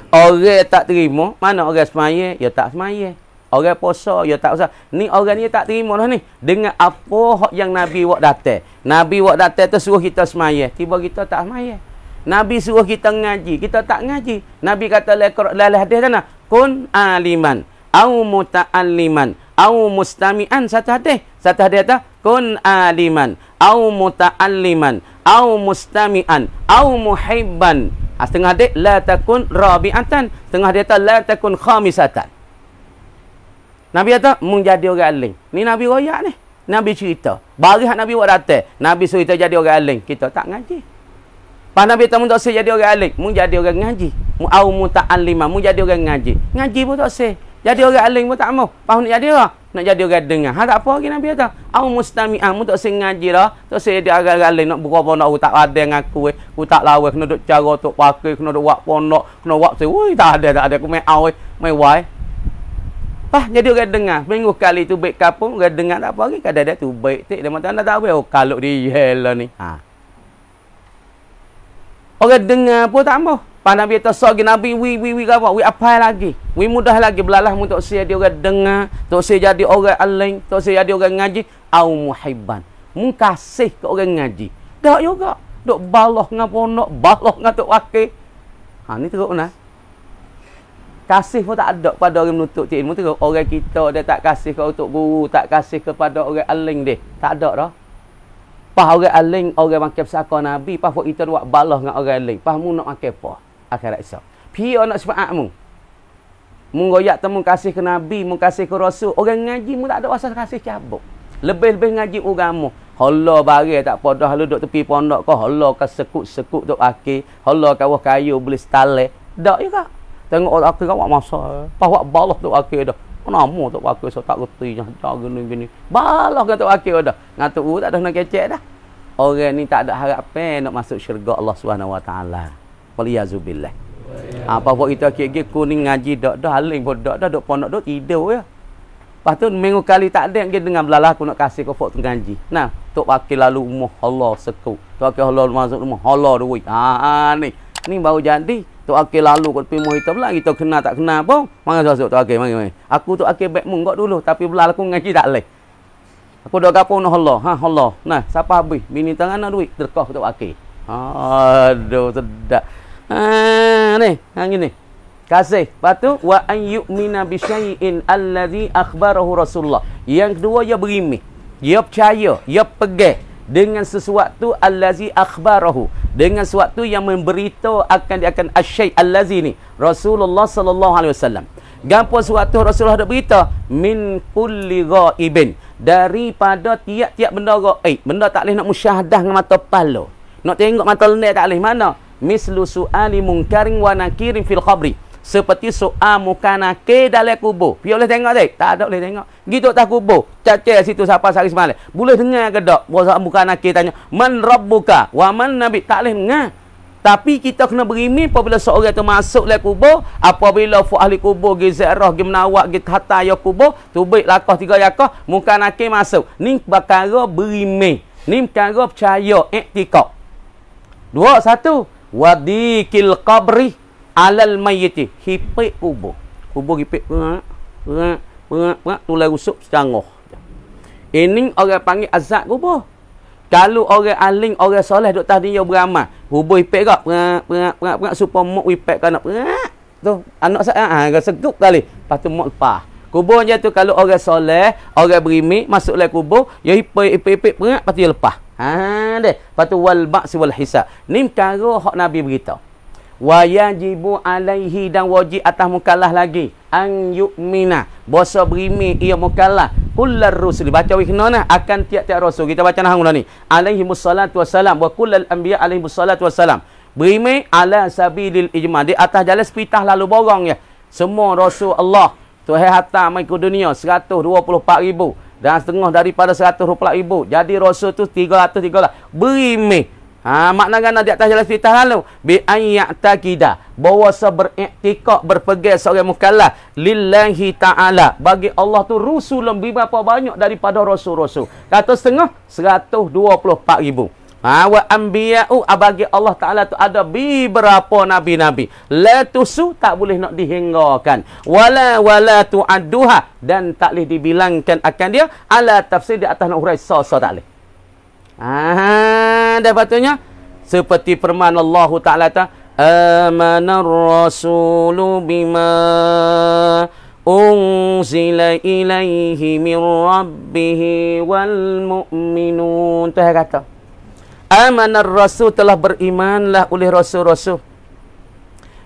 Orang tak terima, mana orang semaya, ya tak semaya. Orang puasa, ya tak puasa. Ni orang ni tak terima dah ni. Dengan apa yang Nabi buat datang. Nabi buat datang tu suruh kita semaya. Tiba kita tak semaya. Nabi suruh kita ngaji, kita tak ngaji. Nabi kata dalam hadis sana, kun aliman au muta'alliman au mustami'an. Satu hadis kata kun aliman au muta'alliman au mustami'an au muhibban. Setengah hadis la takun rabi'atan, setengah hadis la takun khamisatan. Nabi kata mun jadi orang alim. Ni Nabi royak ni. Nabi cerita. Bagi hak Nabi buat datang, Nabi suruh kita jadi orang alim, kita tak ngaji. Pas Nabi tak tak say jadi orang alim, mu jadi orang ngaji. Mu au muta'allimah, mu jadi orang ngaji. Ngaji pun tak say. Jadi orang alim pun tak mau. Pas nak jadi apa? Nak jadi orang dengar. Tak apa lagi Nabi kata. Au mustami'ah, mu tak say ngaji dah. Tak say jadi orang alim nak berapa nak tak ada dengan aku. Aku tak lawan kena duk cara tok pakai, kena duk buat pondok, kena buat say. Woi tak ada aku mai au mai wai. Pas jadi orang dengar. Minggu kali tu baik kapung orang dengar tak apa lagi. Kadang-kadang tu baik tik dia mata tak apa. Oh kalau dia lah ni. Orang dengar pun tak mau. Pas Nabi kata sok Nabi wi apa? Wi apa lagi? Wi mudah lagi belalah mu tok saya jadi orang dengar, tok saya jadi orang alim, tok saya jadi orang ngaji, au muhibban. Mu kasih ke orang ngaji. Tak juga. Dok balah ngapa nak balah ngah tok wakil. Ni teruk nah. Kasih pun tak ada pada orang menuntut ilmu tu. Orang kita dia tak kasih ke untuk guru, tak kasih kepada orang alim dia. Tak ada dah. Pas orang alim, orang makan pesaka Nabi, pas kita buat balas dengan orang alim. Pas mu nak makan apa? Akhirat esok. Pia nak syafaat mu. Mu goyak temu kasih ke Nabi, mu kasih ke Rasul. Orang ngaji mu tak ada rasa kasih cabut. Lebih-lebih ngaji agama. Hala barang tak apa dah lu duk tepi pondok kau. Hala ka sekut-sekut duk akhir. Hala kawah kayu beli stale. Dak juga. Tengok orang akhir awak masa. Pas awak balas duk akhir dah. Nama tok akhir so tak reti dah gini-gini. Balas kan tok akhir dah. Ngatu tak ada nak kecek dah. Orang ni tak ada harapan nak masuk syurga Allah Subhanahu Wa Taala. Waliyazubillah. Apa buat kita akhir-akhir kuning ngaji dak dah haling pun dak dah duk pondok duk tidur ya. Lepas tu minggu kali tak ada yang dengan belalah aku nak kasih kau tu ngaji. Nah, tok wakil lalu umur Allah sekut. Tok wakil Allah masuk rumah Allah duit. Ni baru jadi. Tok akil lalu kau pergi kita pula kita kenal tak kenal pun. Mari masuk tok akil mari. Aku tok akil baik mung dulu tapi belah aku ngaji tak leh. Aku dak gapo noh Allah. Allah. Nah, siapa habis? Bini tangan nak duit terkah tok akil. Aduh sedap. Ni, hang ni. Kasih. Patu wa an yu'mina bi syai'in allazi akhbarahu Rasulullah. Yang kedua ia berimeh. Ia percaya, ia pegang dengan sesuatu allazi akhbarahu, dengan sesuatu yang memberitahu akan asyai allazi ni Rasulullah sallallahu alaihi wasallam. Gapo sesuatu Rasulullah dak berita min kulli ghaibin, daripada tiap-tiap benda gaib, benda tak boleh nak musyahadah dengan mata kepala, nak tengok mata lendir tak boleh. Mana mislu suali munkarin wa nakirin fil qabri, seperti soal muka nakir dalam kubur. Dia boleh tengok tak? Tak ada boleh tengok. Gitu tak kubur. Cacik situ siapa sehari semalam. Boleh dengar ke tak? Soal muka nakir tanya, man rabbuka wa man nabi. Tak boleh dengar. Tapi kita kena berimeh apabila seorang itu masuk dalam kubur, apabila ahli kubur pergi ziarah, pergi menawak, pergi hatta ya kubur, tubik lakah 3 yakah, muka nakir masuk. Ni perkara berimeh. Ni perkara percaya, iktikad. 2, 1. Wadikil qabri alal mayyiti, hipik kubur. Kubur hipik perak, tulai rusuk setengah. Ini orang panggil azab kubur. Kalau orang alim, orang soleh duk tadi dia beramal, kubur hipik gak perak supaya mak hipik kana perak. Tu anak saya segup kali. Lepas tu mak lepas. Kubur je tu kalau orang soleh, orang berimik masuk dalam kubur, dia hipik perak lepas tu dia lepas. Deh. Lepas tu wal ba'si wal hisab. Ni perkara hak Nabi beritahu. Wa yajibu alaihi, dan wajib atas mukallaf lagi an yu'mina, bahasa berimi ia mukallaf kullar rusul, baca wiknana akan tiap-tiap rasul. Kita baca nahang ni alaihi wassalatu wassalam wa kullal anbiya alaihi wassalatu wassalam, berimi ala sabilil ijma, di atas jalan sepitah lalu borong ya. Semua rasul Allah Tuhan hatam mai ke dunia 124,000 dan setengah daripada 124,000 jadi rasul tu 313 berimi. Makna gana di atas jalan fitah lalu bi ayya'taqida, bahawa beriktikad berpegang seorang mukallaf lillahi ta'ala, bagi Allah tu rusulun, berapa banyak daripada rasul-rasul. Kata setengah 124,000. Wa anbiya'u, bagi Allah Ta'ala tu ada beberapa nabi-nabi. La tusu, tak boleh nak dihinggakan. Wala tu'adduha, dan tak boleh dibilangkan akan dia. Ala tafsir, di atas nak hurai so tak boleh. Dah patutnya seperti firman Allah Ta'ala ta, amanar rasulu bima unzila ilaihi min rabbihi wal mu'minun. Tuhan kata amanar rasul, telah berimanlah oleh rasul-rasul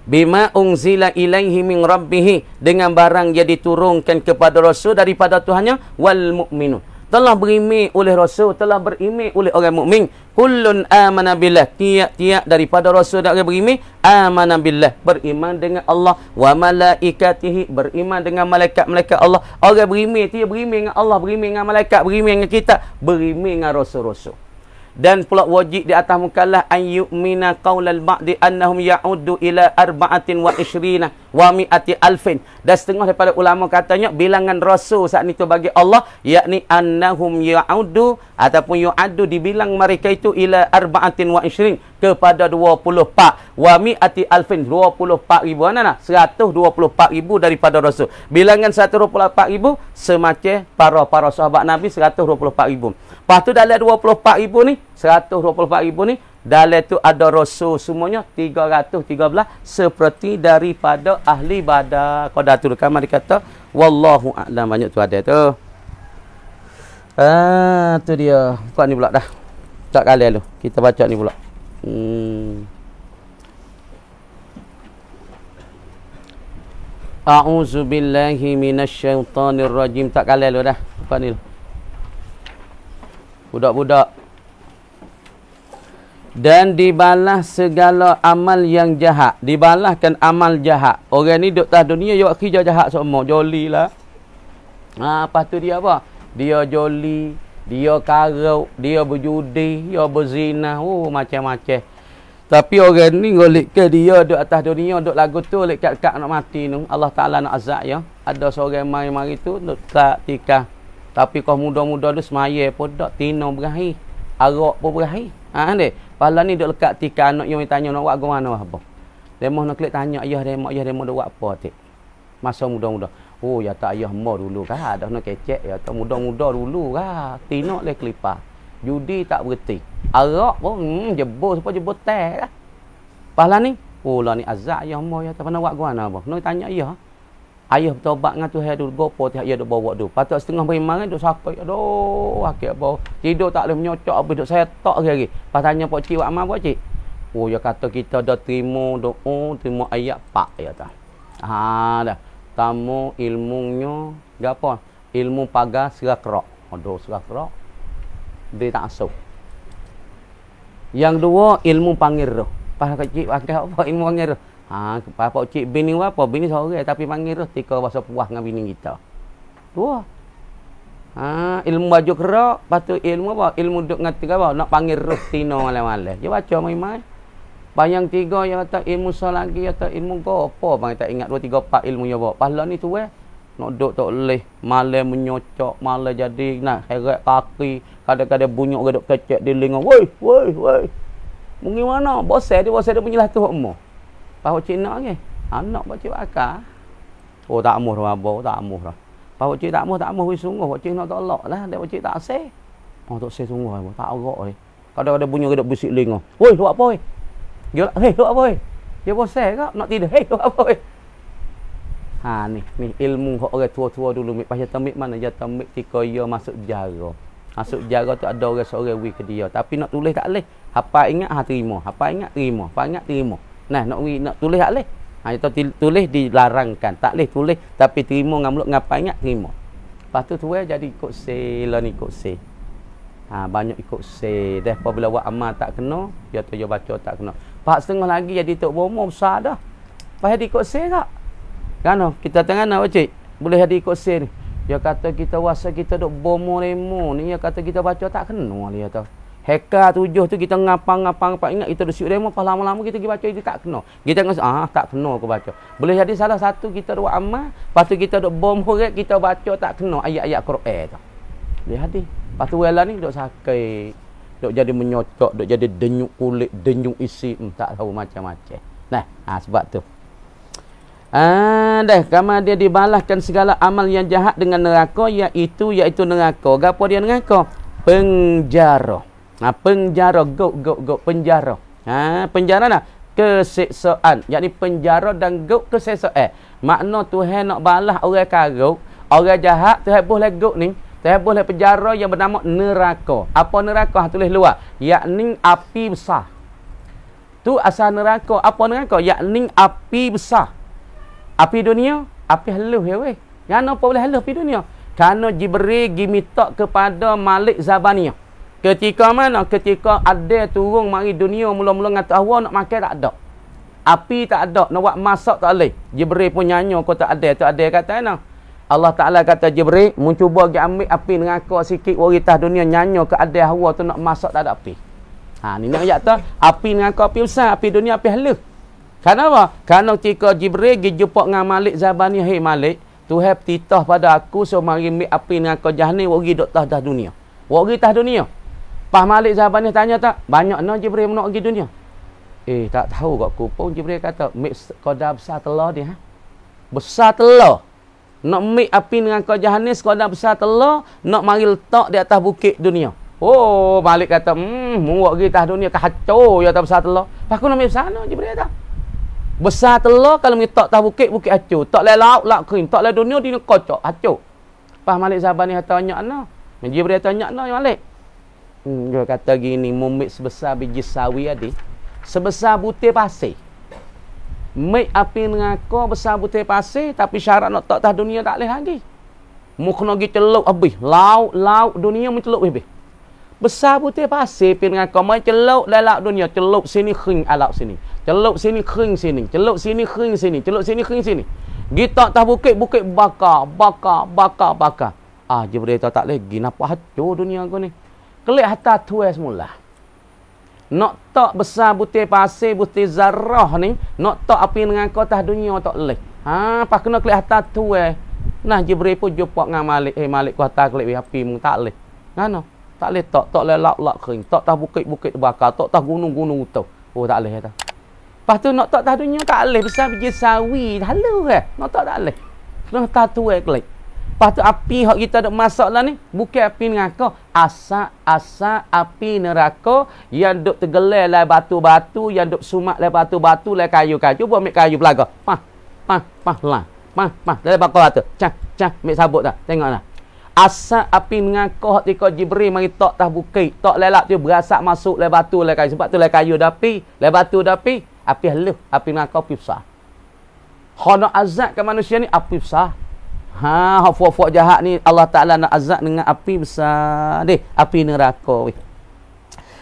bima unzila ilaihi min rabbihi, dengan barang yang diturunkan kepada rasul daripada Tuhannya, wal mu'minun, telah berimeh oleh rasul, telah berimeh oleh orang mukmin. Kullun amana billah, tiap-tiap daripada rasul dan orang berimeh amana billah, beriman dengan Allah, wa malaikatihi, beriman dengan malaikat-malaikat Allah. Orang berimeh dia berimeh dengan Allah, berimeh dengan malaikat, berimeh dengan kitab, berimeh dengan rasul-rasul. Dan pula wajib di atas mukallaf an yu'mina qaulal ba'di annahum ya'uddu ila 24 wa mi'ati alfin. Dan setengah daripada ulama katanya bilangan rasul saat itu bagi Allah, yakni annahum ya'uddu ataupun yu'addu, dibilang mereka itu ila 24 kepada 24 wa mi'ati alfin, 24,000 mana 124,000 daripada rasul. Bilangan 124,000 semacam para sahabat Nabi 124,000. Lepas tu dalam 24,000 ni, 124,000 ni Dalam tu ada rasul semuanya 313 seperti daripada ahli Badar. Qadatul Kamal dikata wallahu a'lam, banyak tu ada tu. Tu dia. Buka ni pula dah. Tak kali lu. Kita baca ni pula. A'udzu billahi minasyaitonir rajim. Tak kali lu dah. Buka ni. Budak-budak. Dan dibalas segala amal yang jahat. Dibalaskan amal jahat. Orang ni duduk atas dunia, dia buat kerja jahat semua. Joli lah. Lepas tu dia apa? Dia joli, dia karau, dia berjudi, dia berzina. Macam-macam. Tapi orang ni ngolik ke dia duduk atas dunia, duduk lagu tu, lekat-lekat nak mati tu. Allah Ta'ala nak azab ya. Ada seorang mari-mari tu, duduk tak tikah. Tapi kau muda-muda tu semaya pun tak. Tino berakhir. Arak pun berakhir. Dek. Pala ni duk lekat tika anak yang tanya nak buat ke mana apa. Demo nak klik tanya ayah demo duk buat apa tik. Masa muda-muda. Oh ya tak ayah mo dulu kah dah nak kecek ya tak muda-muda dulu kah. Tino le kelipar. Judi tak berhenti. Arak pun jebol supaya jebol teh lah. Pala ni, oh lah ni azab ayah mo ya tak pernah buat ke mana apa. Nak tanya ayah. Ayah bertobat dengan Tuhan dulu gopo tiap dia duk bawa dulu. Patut setengah beriman duk sapai. Aduh, akik apa. Tidur tak boleh menyocok apa duk saya tok lagi. Pas tanya pak cik buat amal pak cik. Oh, dia kata kita dah terima doa, terima ayat pak ya ta. Dah. Tamu ilmunya gapo? Ilmu pagar serak-rak. Aduh, serak-rak. Dia tak masuk. Yang dua ilmu panggil roh. Pas cik pakai apa ilmu panggil roh? Pak cik bini apa? Bini seorang tapi panggil roh tika bahasa puas dengan bini kita. Dua. Ilmu baju kerak, patut ilmu apa? Ilmu duk ngati apa? Nak panggil roh tino malam-malam. Dia baca mai-mai. Bayang tiga yang kata ilmu lagi kata ilmu kau apa? Bang tak ingat 2 3 4 ilmu ya bawa. Pahala ni tu nak duk tak boleh malam menyocok, malam jadi nak heret kaki, kadang-kadang bunyi orang duk kecek di linga. Woi. Mungkin mana? Bosai dia punya lah tu umur. Pak cik nak ke? Anak pak cik akak. Oh tak amuh dah abah, tak amuh dah. Pak cik tak amuh sungguh. Pak cik nak tolak lah, dak pak cik tak se. Tak se sungguh abah, tak arak Kadang-kadang bunyi kedok bisik linga. Woi, lu apa oi? Dia lu apa oi? Dia bosai kak nak tidur. Lu apa oi? Ni ilmu hak orang tua-tua dulu mik pasal temik mana dia temik tika ia masuk jara. Masuk jara tu ada orang seorang wi ke dia, tapi nak tulis tak leh. Apa ingat terima, apa ingat terima, apa ingat terima. Nah, nak tulis tak boleh. Itu tulis dilarangkan. Tak boleh tulis tapi terima dengan mulut ngapa ingat terima. Lepas tu jadi ikut se lah ni ikut se. Banyak ikut se. Dah apabila buat amal tak kena, dia tu dia baca tak kena. Pak setengah lagi jadi tok bomo besar dah. Pasal ikut se tak? Kan kita tengah nak cik. Boleh jadi ikut se ni. Dia kata kita wasa kita duk bomo lemo ni, dia kata kita baca tak kena dia tu. Heka 7 tu kita ngapa ingat kita dah siuk demo pas lama-lama kita pergi baca itu tak kena. Kita tak kena aku baca. Boleh jadi salah satu kita buat amal, lepas tu kita duk bom horek kita baca tak kena ayat-ayat Quran tu. Boleh jadi. Lepas tu wala ni duk sakit, duk jadi menyocok, duk jadi denyuk kulit, denyuk isi, tak tahu macam-macam. Nah, sebab tu. Dah kamar dia dibalaskan segala amal yang jahat dengan neraka iaitu neraka. Gapo dia neraka? Penjara. Penjara go penjara. Penjara dah keseksaan, yakni penjara dan go keseksaan. Makna Tuhan nak balas orang karuk, orang jahat, Tuhan boleh go ni, Tuhan boleh penjara yang bernama neraka. Apa neraka? Tulis luar, yakni api besar. Tu asal neraka. Apa neraka? Yakni api besar. Api dunia, api halus ya weh. Kenapa boleh halus api dunia? Kerana Jibril pergi minta kepada Malik Zabaniyah. Ketika mana? Ketika ada turun mari dunia mula-mula ngata Allah nak makan tak ada. Api tak ada, nak buat masak tak boleh. Jibril pun nyanyi kau tak ada. Tu ada kata mana? Allah Taala kata Jibril, mu cuba pergi ambil api neraka sikit waritah dunia nyanyi ke ada hawa tu nak masak tak ada api. Ni nak ayat tu, api neraka api besar, api dunia api halus. Kenapa? Kerana ketika Jibril pergi jumpa dengan Malik Zabaniyah, hey Malik, Tuhan titah pada aku so mari ambil api neraka jahanam wari dok tah dunia. Wari tah dunia. Pas Malik Zabaniyah tanya tak, banyak no Jibril nak pergi dunia. Tak tahu kat kupung. Jibril kata, mik sekadar besar telur dia. Besar telur. Nak mik api dengan kau jahanam sekadar besar telur, nak mari letak di atas bukit dunia. Oh, Malik kata, muak kita dunia kacau ya tak besar telur. Paku nak ambil sana Jibril kata. Besar telur kalau tak tahu bukit hancur. Tak le laut kering, tak le dunia dia kocok, hancur. Pas Malik sahabat ni tanya ana. Jibril tanya ana Malik. Dia kata gini, mumit sebesar biji sawi adik. Sebesar butir pasir. Mik api neraka besar butir pasir tapi syarat nak tak tahu dunia tak boleh lagi. Mu kena pergi celup habis. Laut dunia mu celup habis. Besar butir pasir pi neraka mai celup dalam dunia, celup sini kering alap sini. Celup sini kering sini, celup sini kering sini, celup sini kering sini. Kita tak bukit bakar. Jibril tak lagi napa hancur dunia aku ni. Kelik hatta tuai semula. Nak tak besar butir pasir, butir zarah ni, nak tak api neraka atas dunia tak leh. Pas kena kelik hatta tuai. Nah Jibril pun jumpa dengan Malik. Malik ku hatta kelik api mu tak leh. Ngano? Tak leh tak leh lak kering, tak tahu bukit bakar, tak tahu gunung tu. Oh tak leh kata. Lepas tu nak tak tahu dunia tak leh besar biji sawi, halu ke? Nak tak leh. Kena tak tuai kelik. Lepas tu api hak kita duk masak lah ni, bukan api neraka, asap api neraka yang duk tergelar lah batu-batu, yang duk sumak lah batu-batu lah kayu-kayu, buat ambil kayu belaga. Dari bakar tu. Cang, ambil sabut dah. Tengoklah. Asap api neraka hak tika Jibril mari tak tah bukit, tak lelak tu berasak masuk le batu le kayu. Sebab tu le kayu dah api, le batu dah api, api halus, api neraka api besar. Khono azab ke manusia ni api besar. Hak fuak-fuak jahat ni Allah Taala nak azab dengan api besar deh, api neraka weh.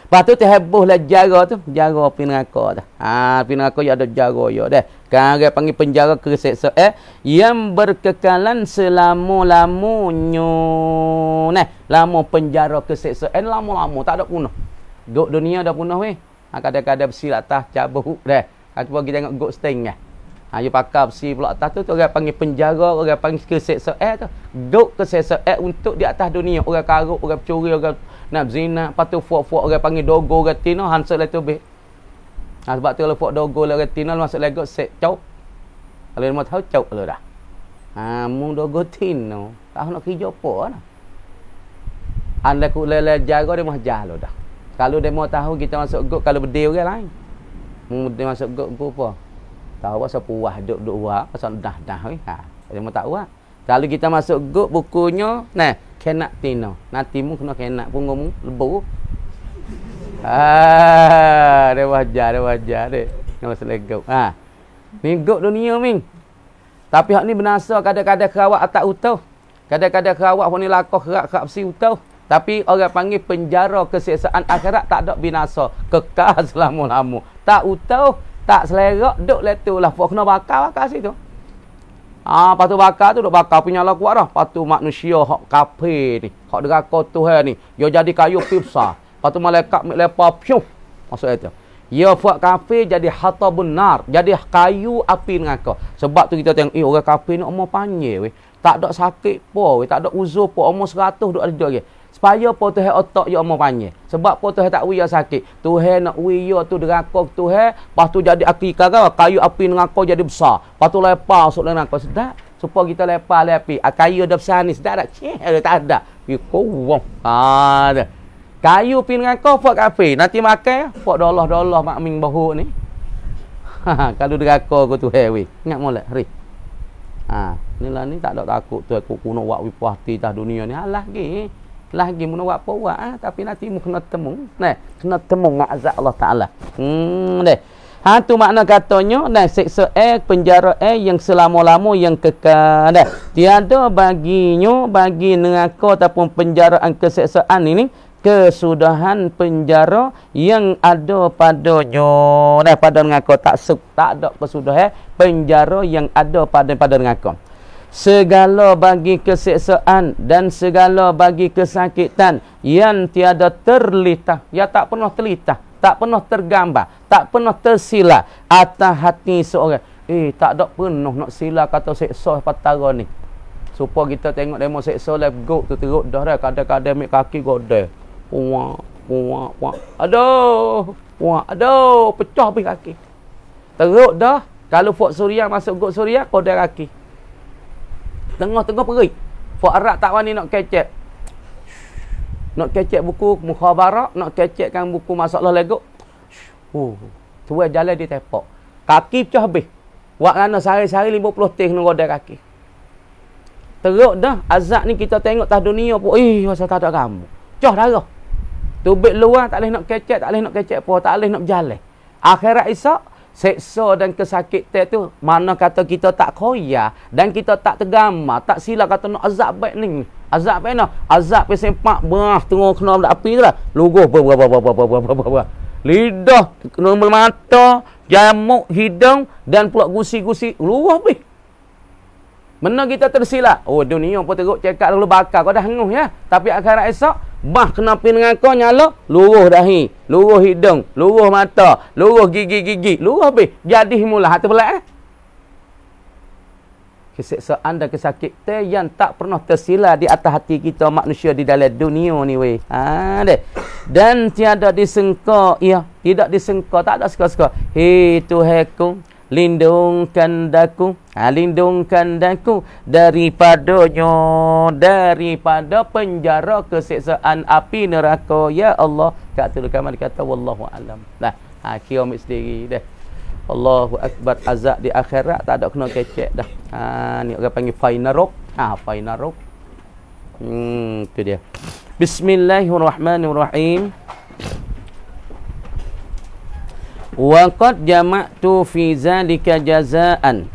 Lepas tu terhebohlah jaga api neraka dah. Api neraka ya ada jaga ya dah. Kan dia panggil penjara keseksa yang berkekalan selama-lamanya. Lama penjara keseksaan lama-lama tak ada punah. Gok dunia dah punah weh. Kadang-kadang besi atas cabut dah. Cuba kita tengok gok sting dah. You pakai besi pula atas tu orang panggil penjara, orang panggil keseksaan tu. Gok keseksaan untuk di atas dunia. Orang karuk, orang pencuri, orang nak zina, lepas tu fuak-fuak orang panggil dogo orang tino hansel lah tu be. Sebab tu kalau fuak dogo orang tino masuk lagi set cau. Kalau dia mau tahu cau lu dah. Mu dogo tino, tahu nak kerja apa nah. Anda ku lele jaga dia mah jah lu dah. Kalau dia mau tahu kita masuk gok kalau berdiri orang lain. Mu dia masuk gok apa? Tahu pasal puah duk wah, pasal dah weh. Dia mau tahu ah. Kalau kita masuk gok bukunya, kenak tino. Nanti mu kena kenak punggungmu lebu. Dia wajar deh. Nama selegok. Ni gok dunia ming. Tapi hak ni binasa kadang-kadang kerawak tak utuh. Kadang-kadang kerawak pun ni lakoh kerak besi utuh. Tapi orang panggil penjara keseksaan akhirat tak ada binasa. Kekal selama-lama. Tak utuh, tak selerak, duk letulah. Pok kena bakar situ. Lepas tu bakar tu duk bakar punya lah kuat dah. Lepas tu manusia hak kafir ni, hak neraka Tuhan ni, dia jadi kayu besar. Lepas tu malaikat lepas piuh masuk itu. Ya buat kafir jadi hatabun nar, jadi kayu api neraka. Sebab tu kita tengok orang kafir ni umur panjang weh. Tak ada sakit po weh, tak ada uzur po, umur 100 duk ada lagi. Supaya po Tuhan otak ya umur panjang. Sebab po Tuhan tak wi ya sakit. Tuhan nak wi ya tu neraka Tuhan, lepas tu jadi akikah kayu api neraka jadi besar. Lepas tu lepas masuk neraka sedap. Supaya kita lepas le api. Kayu dah besar ni sedap tak? Tak ada. Pi kowong. Ada. Kayu api neraka buat api. Nanti makan buat dolah-dolah mak ming bahu ni. Kalau neraka ko Tuhan wi. Ingat molek ri. Inilah ni tak ada takut tu aku kuno wak wi puati tah dunia ni. Alah lagi mun buat apa tapi nanti mu kena temu kena temu dengan azab Allah Taala deh tu makna katanya siksa penjara yang selama-lama yang kekal dah tiada baginya bagi neraka ataupun penjaraan keseksaan ini kesudahan penjara yang ada padanya pada neraka tak ada kesudahan penjara yang ada pada neraka. Segala bagi keseksaan dan segala bagi kesakitan yang tiada terlitah, ya tak pernah terlitah, tak pernah tergambar, tak pernah tersila atas hati seorang. Tak ada pernah nak sila kata seksa patara ni. Supaya kita tengok demo seksa live go tu teruk dah kadang-kadang ambil kaki godel. Puak. Aduh, pecah habis kaki. Teruk dah. Kalau Fok Suria masuk gok Suria godel kaki. Tengah-tengah perih. Fok Arab tak wani nak kecek. nak kecek buku mukhabarah, nak kecekkan buku masalah Lego. Tuai jalan di tepok. Kaki pecah habis. Wak kana sehari-sehari 50 teh kena roda kaki. Teruk dah azab ni kita tengok tas dunia pun masa tak ada kamu. Cah darah. Tubik luar tak boleh nak kecek, tak boleh nak kecek apa, tak boleh nak berjalan. Akhirat esok seksa dan kesakitan tu mana kata kita tak koya dan kita tak tergama, tak sila kata nak azab baik ni. Azab baik nak. Azab pe sempak bah tengok kena api tu lah. Luguh lidah, kena mata, jamuk, hidung dan pula gusi-gusi. Luah habis. Mana kita tersilap? Oh, dunia pun teruk cekak lalu bakar. Kau dah henguh ya. Tapi akhirat esok, bah kena pergi dengan kau nyala, luruh dahi, luruh hidung, luruh mata, luruh gigi-gigi. Luruh habis. Jadi mula hati pelak Keseksaan dan kesakitan yang tak pernah tersilap di atas hati kita manusia di dalam dunia ni weh. Dan tiada disengka, tidak disengka, tak ada suka-suka. Hei Tuhanku, lindungkan daku, lindungkan daku daripadanya, daripada penjara keseksaan api neraka. Ya Allah, kat tu kamar kata wallahu alam. Nah, kiamat sendiri dah. Allahu akbar, azab di akhirat tak ada kena kecek dah. Ni orang panggil fainarok. Fainarok. Tu dia. Bismillahirrahmanirrahim. Wa qad jama'tu fi zalika jazaan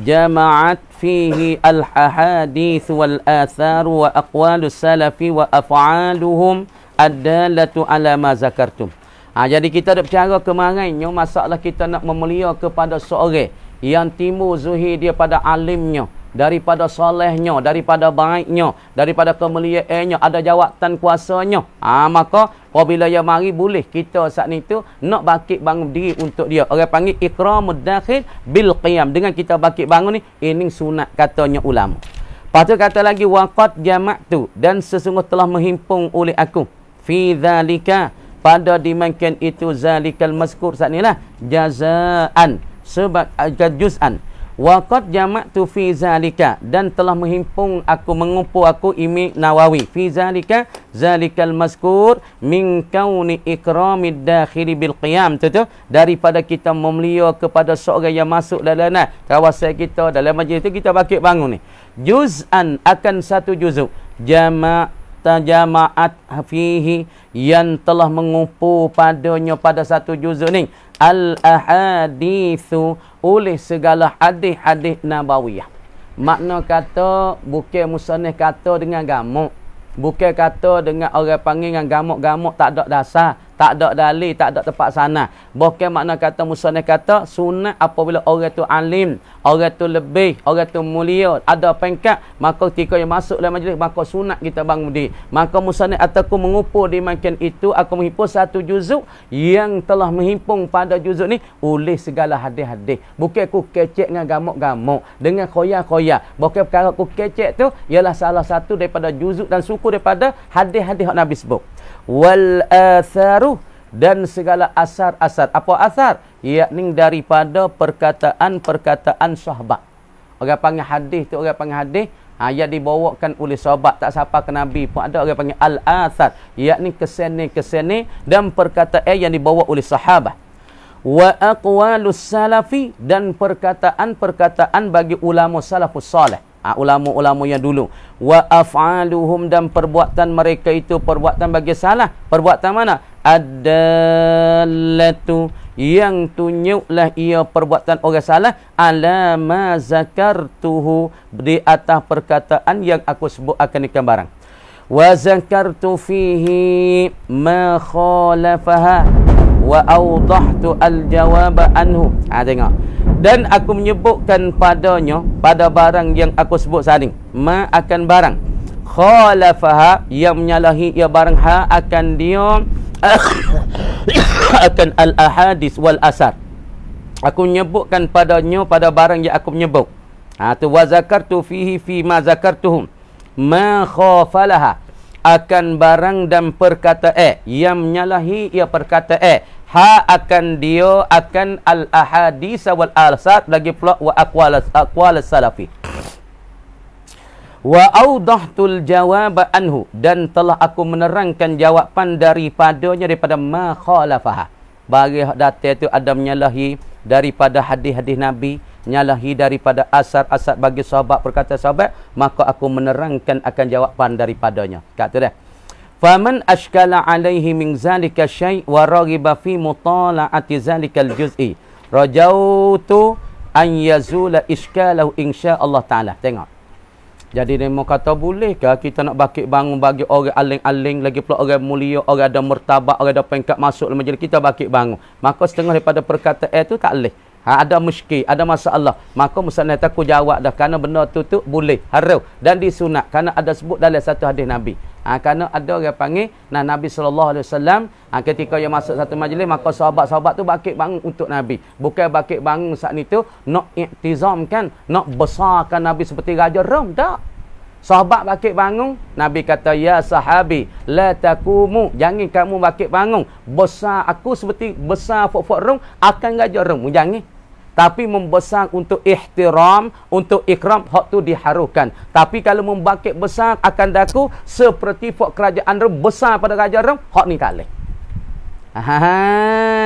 jama'at fihi al-ahadith wal athar wa aqwalus salafi wa af'aluhum ad-dalatu ala ma zakartum. Jadi kita ada bercara kemarinnya masalah kita nak memulia kepada seorang yang timbul zuhir dia pada alimnya, daripada solehnya, daripada baiknya, daripada kemuliaannya, ada jawatan kuasanya. Maka apabila ia mari boleh kita saat itu nak bangkit bangun diri untuk dia. Orang panggil ikramud dakhil bil qiyam. Dengan kita bangkit bangun ni, ini sunat katanya ulama. Lepas tu kata lagi waqad jama'tu, dan sesungguh telah menghimpun oleh aku fi dzalika, pada dimakan itu zalikal mazkur saat inilah jazaan sebagai juz'an. Waqad jama'tu fi zalika, dan telah menghimpun aku, mengumpul aku Imam Nawawi fi zalika zalikal mazkur min kauni ikramid dakhili bil qiyam, tu daripada kita memulia kepada seorang yang masuk dalam kawasan kita, dalam majlis itu kita bangkit bangun ni juz'an, akan satu juzuk jama'at fihi, yang telah mengumpul padanya pada satu juzuk ni al-ahadithu, oleh segala hadis-hadis nabawiyah. Makna kata bukan musannif kata dengan gamuk, bukan kata dengan orang panggil dengan gamuk-gamuk tak ada dasar, tak ada dalil, tak ada tempat sana. Bukan makna kata musannif kata sunat apabila orang tu alim, orang tu lebih, orang tu mulia, ada pangkat, maka ketika yang masuk dalam majlis maka sunat kita bangun diri. Maka musannif ataku mengumpul di makan itu, aku menghimpun satu juzuk yang telah menghimpun pada juzuk ni oleh segala hadis-hadis. Bukan aku kecek dengan gamuk-gamuk, dengan khoya-khoya. Bukan perkara aku kecek tu ialah salah satu daripada juzuk dan suku daripada hadis-hadis yang Nabi sebut. Wal atharu, dan segala asar-asar. Apa asar? Yakni daripada perkataan-perkataan sahabat. Orang panggil hadis tu, orang panggil hadis yang dibawakan oleh sahabat, tak siapa ke Nabi pun ada. Orang panggil al-athar, yakni keseni-keseni dan perkataan yang dibawa oleh sahabat. Wa aqwalus salafi, dan perkataan-perkataan bagi ulama salafus salih, ulama-ulama yang dulu. Wa af'aluhum, dan perbuatan mereka itu perbuatan bagi salah. Perbuatan mana? Ad-dallatu, yang tunjuklah ia perbuatan orang salah, ala ma zakartuhu, di atas perkataan yang aku sebut akan ikan barang. Wa zakartu fihi ma khalafaha wa awdahtu al-jawab anhu. Tengok. Dan aku menyebutkan padanya, pada barang yang aku sebut tadi, ma akan barang khalafaha, yang menyalahi ia barang, akan dia akan al-ahadis wal asar. Aku menyebutkan padanya pada barang yang aku menyebut. Tu wa zakartu fihi fi ma zakartuhum ma khafalaha, akan barang dan perkataan yang menyalahi ia perkataan, akan dia akan al-ahadis wal asar, lagi pula wa aqwal salafi. Wa awdahtul jawab anhu, dan telah aku menerangkan jawapan daripadanya daripada ma khalafaha. Bagi data itu ada menyalahi daripada hadis-hadis Nabi, menyalahi daripada asar-asar bagi sahabat perkata sahabat, maka aku menerangkan akan jawapan daripadanya. Kata dia, faman ashkala alaihi min zalika syai' wa raghiba fi mutala'ati zalikal juz'i rajautu an yazula iskalahu insya-Allah taala. Tengok. Jadi dia mau kata, bolehkah kita nak bakit bangun bagi orang aling-aling, lagi pula orang mulia, orang ada martabat, orang ada pangkat masuk dalam majlis kita bakit bangun. Maka setengah daripada perkataan itu tak boleh. Ada muskil, ada masalah. Maka musnah aku jawab dah, kerana benda tu boleh, harus dan disunat, kerana ada sebut dalam satu hadis Nabi. Kerana ada orang panggil, Nabi SAW, ketika dia masuk satu majlis, maka sahabat-sahabat tu bakit bangun untuk Nabi. Bukan bakit bangun saat itu nak iktizamkan, nak besarkan Nabi seperti Raja Rom, tak. Sahabat bakit bangun, Nabi kata, ya sahabi, la takumu, jangan kamu bakit bangun. Besar aku seperti besar fok-fok Rom, akan Raja Rom. Jangan. Tapi membesar untuk ihtiram, untuk ikram, hak tu diharukan. Tapi kalau membakit besar akan daku seperti fok kerajaan Rom besar pada Raja Rom, hak ni tak boleh.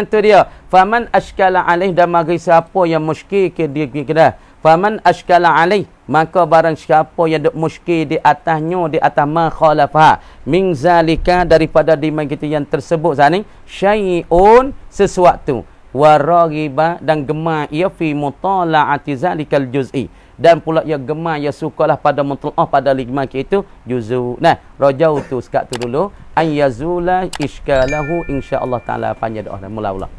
Tu dia. Faman ashkala alaih, dan bagi siapa yang muskil ke dia kena. Faman ashkala alaih, maka barang siapa yang duk muskil di atasnya, di atas ma khalafa min zalika, daripada diman kita yang tersebut sani, syai'un, sesuatu, wa raghiba, dan gemar ia fi mutala'ati zalikal juz'i, dan pula ia gemar, ia sukalah pada mutlaah pada lima itu juzu. Nah, rajautu sekat tu dulu, an yazula iskalahu insya-Allah taala, panjang doa mula-mula.